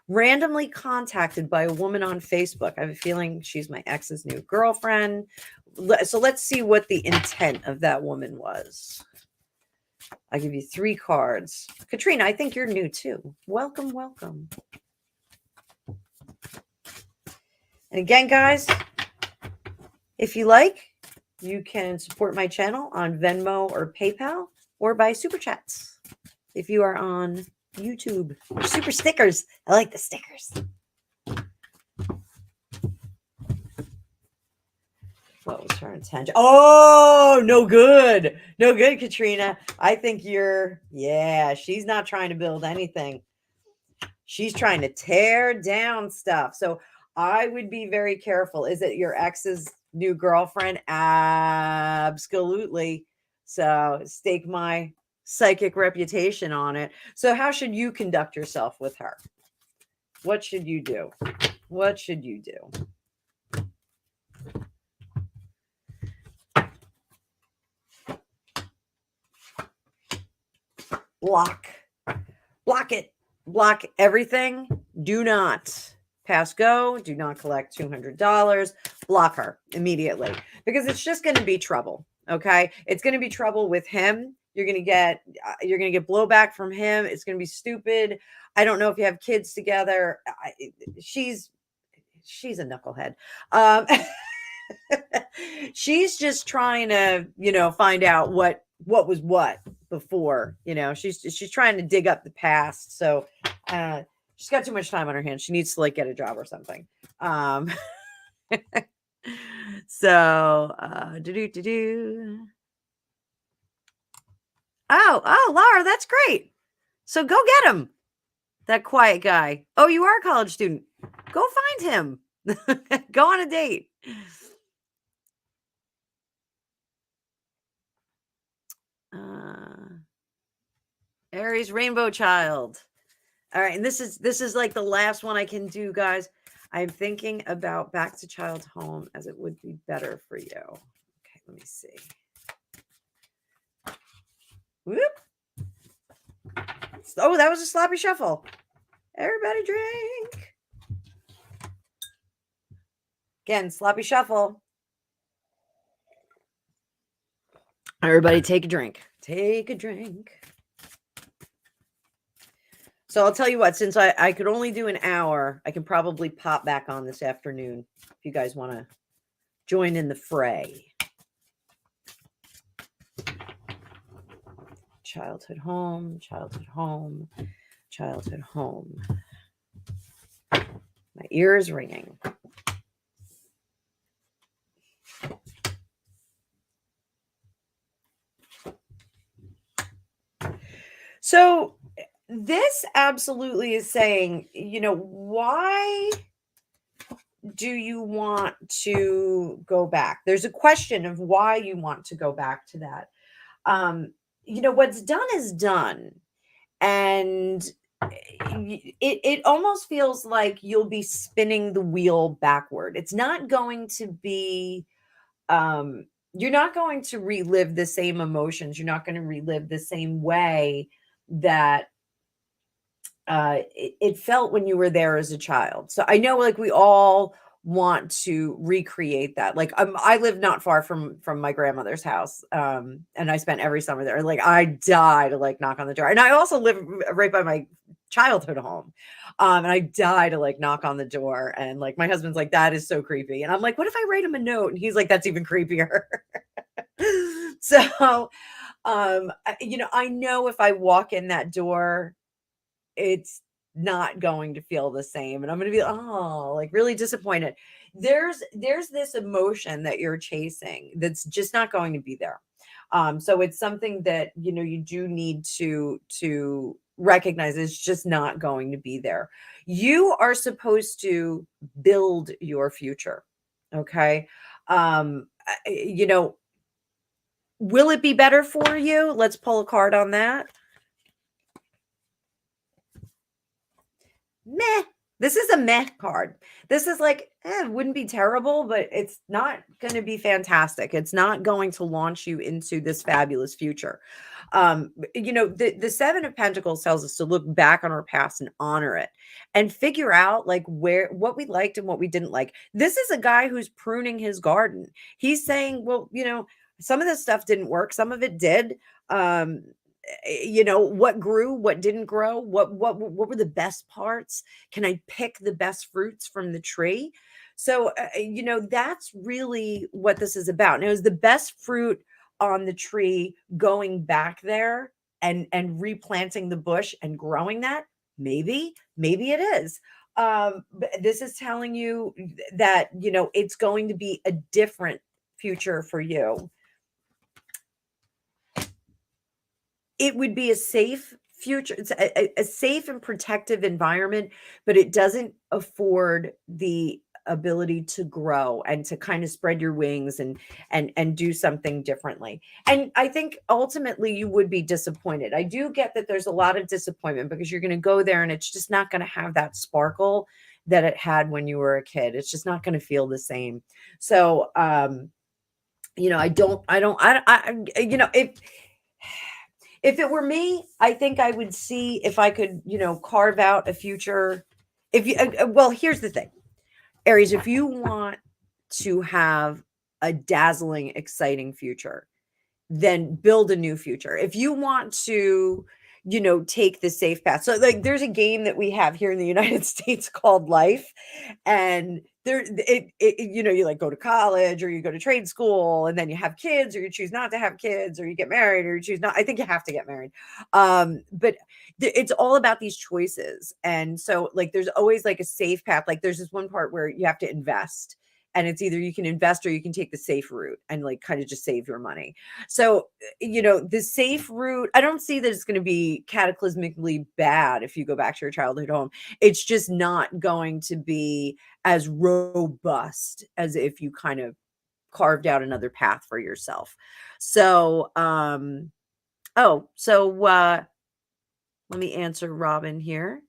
Randomly contacted by a woman on Facebook. I have a feeling she's my ex's new girlfriend. So let's see what the intent of that woman was. I'll give you 3 cards. Katrina, I think you're new too. Welcome. And again, guys, if you like, you can support my channel on Venmo or PayPal, or by Super Chats if you are on YouTube. Or super stickers. I like the stickers. What was her intention? Oh, no good. No good, Katrina. I think she's not trying to build anything. She's trying to tear down stuff. So I would be very careful. Is it your ex's new girlfriend? Absolutely. So stake my psychic reputation on it. So how should you conduct yourself with her? What should you do? What should you do? Block it. Block everything. Do not pass go. Do not collect $200. Block her immediately, because it's just going to be trouble. Okay. It's going to be trouble with him. You're going to get blowback from him. It's going to be stupid. I don't know if you have kids together. She's a knucklehead. She's just trying to, find out what was what before, she's trying to dig up the past. So, she's got too much time on her hands. She needs to get a job or something. So, Oh, Laura, that's great. So go get him. That quiet guy. Oh, you are a college student. Go find him. Go on a date. Aries Rainbow Child. All right, and this is like the last one I can do, guys. I'm thinking about back to child's home, as it would be better for you. Okay, let me see. Whoop. Oh, that was a sloppy shuffle. Everybody drink. Again, sloppy shuffle. Everybody take a drink. Take a drink. So I'll tell you what, since I could only do an hour, I can probably pop back on this afternoon if you guys want to join in the fray. Childhood home, childhood home, childhood home. My ear is ringing. So this absolutely is saying, why do you want to go back? There's a question of why you want to go back to that. What's done is done. And it almost feels like you'll be spinning the wheel backward. It's not going to be, you're not going to relive the same emotions. You're not going to relive the same way that it felt when you were there as a child. So I know, like, we all want to recreate that. Like, I live not far from my grandmother's house, and I spent every summer there. Like, I die to like knock on the door, and I also live right by my childhood home, and I die to like knock on the door. And like, my husband's like, that is so creepy, and I'm like, what if I write him a note? And he's like, that's even creepier. So, I know if I walk in that door, it's not going to feel the same, and I'm going to be like really disappointed. There's this emotion that you're chasing that's just not going to be there. So it's something that you do need to recognize it's just not going to be there. You are supposed to build your future. Okay. Will it be better for you? Let's pull a card on that. Meh. This is a meh card. This is like, it wouldn't be terrible, but it's not going to be fantastic. It's not going to launch you into this fabulous future. The Seven of Pentacles tells us to look back on our past and honor it and figure out like what we liked and what we didn't like. This is a guy who's pruning his garden. He's saying, well, some of this stuff didn't work. Some of it did. What grew, what didn't grow, what were the best parts? Can I pick the best fruits from the tree? So that's really what this is about. Now, is the best fruit on the tree going back there and replanting the bush and growing that? Maybe it is. But this is telling you that it's going to be a different future for you. It would be a safe future. It's a safe and protective environment, but it doesn't afford the ability to grow and to kind of spread your wings and do something differently. And I think ultimately you would be disappointed. I do get that there's a lot of disappointment because you're going to go there and it's just not going to have that sparkle that it had when you were a kid. It's just not going to feel the same. So, if it were me, I think I would see if I could, carve out a future. Well, here's the thing, Aries, if you want to have a dazzling, exciting future, then build a new future. If you want to, take the safe path. So like there's a game that we have here in the United States called Life. And you like go to college or you go to trade school and then you have kids or you choose not to have kids or you get married or you choose not. I think you have to get married. But it's all about these choices. And so like, there's always like a safe path. Like there's this one part where you have to invest. And it's either you can invest or you can take the safe route and like kind of just save your money. So, the safe route, I don't see that it's going to be cataclysmically bad if you go back to your childhood home. It's just not going to be as robust as if you kind of carved out another path for yourself. So, let me answer Robin here.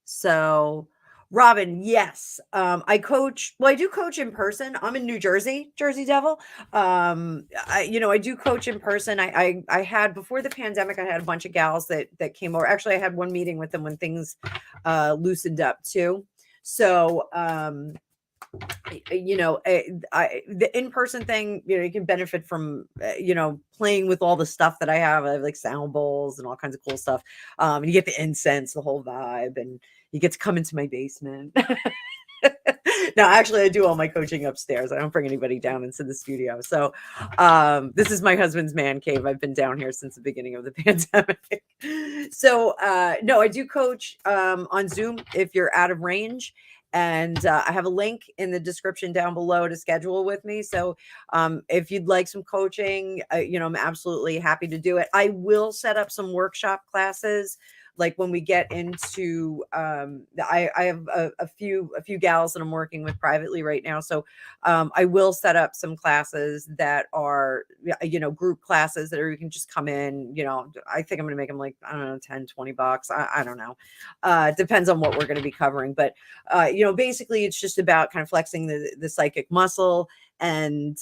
So, Robin, yes. I coach, well, I do coach in person. I'm in New Jersey, Jersey Devil. I do coach in person. I had before the pandemic, I had a bunch of gals that came over. Actually, I had one meeting with them when things loosened up too. So the in-person thing, you can benefit from playing with all the stuff that I have. I have like sound bowls and all kinds of cool stuff. And you get the incense, the whole vibe, and you get to come into my basement. No, actually, I do all my coaching upstairs. I don't bring anybody down into the studio. So this is my husband's man cave. I've been down here since the beginning of the pandemic. So no, I do coach on Zoom if you're out of range. And I have a link in the description down below to schedule with me. So if you'd like some coaching, I'm absolutely happy to do it. I will set up some workshop classes. Like when we get into, I have a few gals that I'm working with privately right now. So I will set up some classes that are, group classes that you can just come in, I think I'm going to make them like, I don't know, 10, $20. I don't know. Depends on what we're going to be covering. But, basically it's just about kind of flexing the psychic muscle and,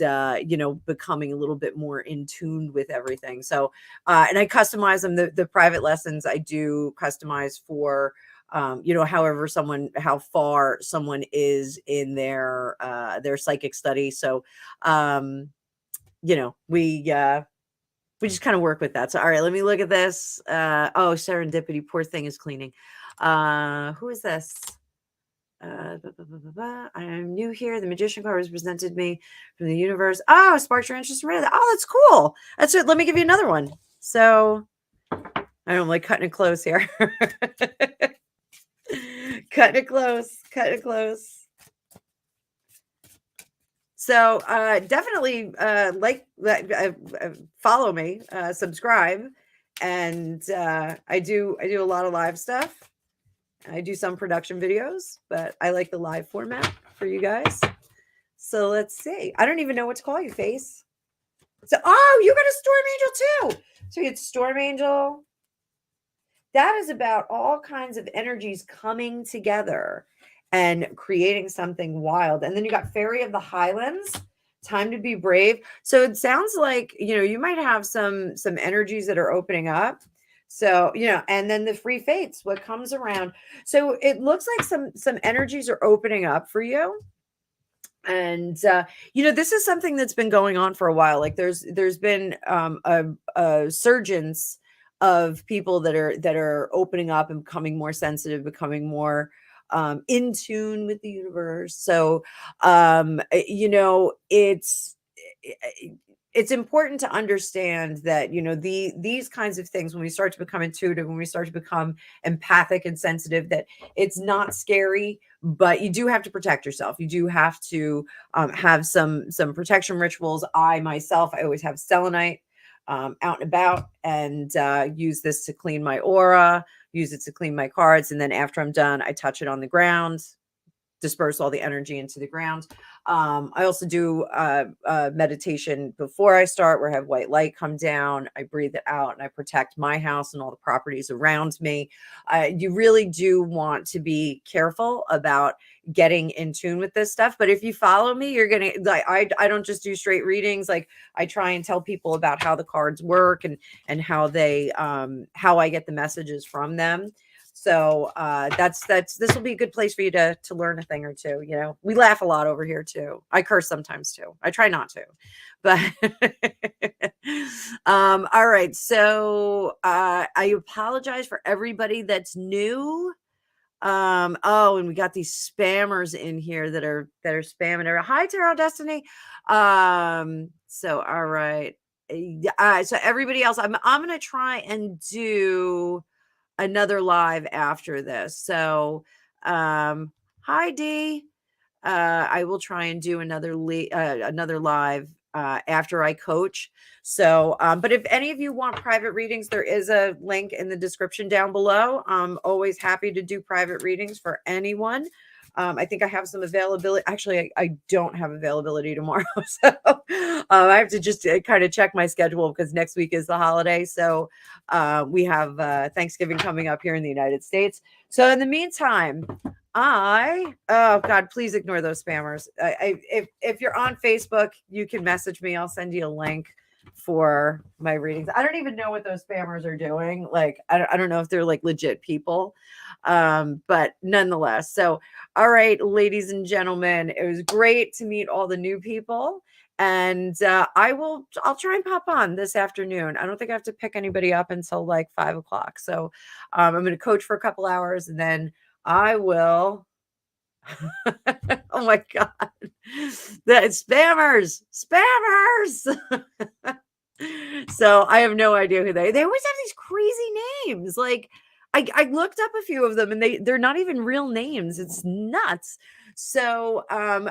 becoming a little bit more in tune with everything. So, and I customize them. The private lessons I do customize for, how far someone is in their psychic study. So, we just kind of work with that. So, all right, let me look at this. Serendipity, poor thing is cleaning. Who is this? I'm new here. The magician card was presented me from the universe. Oh, sparks your interest in reading. Oh, that's cool. That's it. Let me give you another one. So I don't like cutting it close here. Cutting it close. So definitely follow me, subscribe, and I do a lot of live stuff. I do some production videos, but I like the live format for you guys. So let's see. I don't even know what to call you, Face. So, you got a Storm Angel too. So you get Storm Angel. That is about all kinds of energies coming together and creating something wild. And then you got Fairy of the Highlands. Time to be brave. So it sounds like, you might have some energies that are opening up. So, and then the free fates, what comes around. So it looks like some energies are opening up for you. And this is something that's been going on for a while. Like there's been a surgence of people that are opening up and becoming more sensitive, becoming more in tune with the universe. So it's important to understand that these kinds of things, when we start to become intuitive, when we start to become empathic and sensitive, that it's not scary, but you do have to protect yourself. You do have to have some protection rituals. I myself, I always have selenite out and about, and use this to clean my aura, use it to clean my cards, and then after I'm done, I touch it on the ground, disperse all the energy into the ground. I also do meditation before I start, where I have white light come down. I breathe it out and I protect my house and all the properties around me. You really do want to be careful about getting in tune with this stuff. But if you follow me, you're going to, I don't just do straight readings. Like I try and tell people about how the cards work and how they, how I get the messages from them. So this will be a good place for you to learn a thing or two. We laugh a lot over here too. I curse sometimes too. I try not to, but all right. So I apologize for everybody that's new. And we got these spammers in here that are spamming. Hi, Tarot Destiny. So all right. So everybody else, I'm gonna try and do another live after this. So hi D. I will try and do another live after I coach. So but if any of you want private readings, there is a link in the description down below. I'm always happy to do private readings for anyone. I think I have some availability. Actually, I don't have availability tomorrow. So I have to just kind of check my schedule because next week is the holiday. So we have Thanksgiving coming up here in the United States. So in the meantime, oh God, please ignore those spammers. If you're on Facebook, you can message me. I'll send you a link for my readings. I don't even know what those spammers are doing. Like, I don't know if they're like legit people. But nonetheless, so all right, ladies and gentlemen, it was great to meet all the new people. And I'll try and pop on this afternoon. I don't think I have to pick anybody up until like 5 o'clock. So I'm going to coach for a couple hours and then I will. Oh my God. The spammers. So I have no idea who they always have these crazy names. Like I looked up a few of them and they're not even real names. It's nuts. So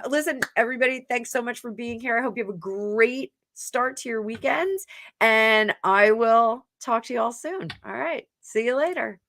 listen, everybody, thanks so much for being here. I hope you have a great start to your weekend and I will talk to you all soon. All right. See you later.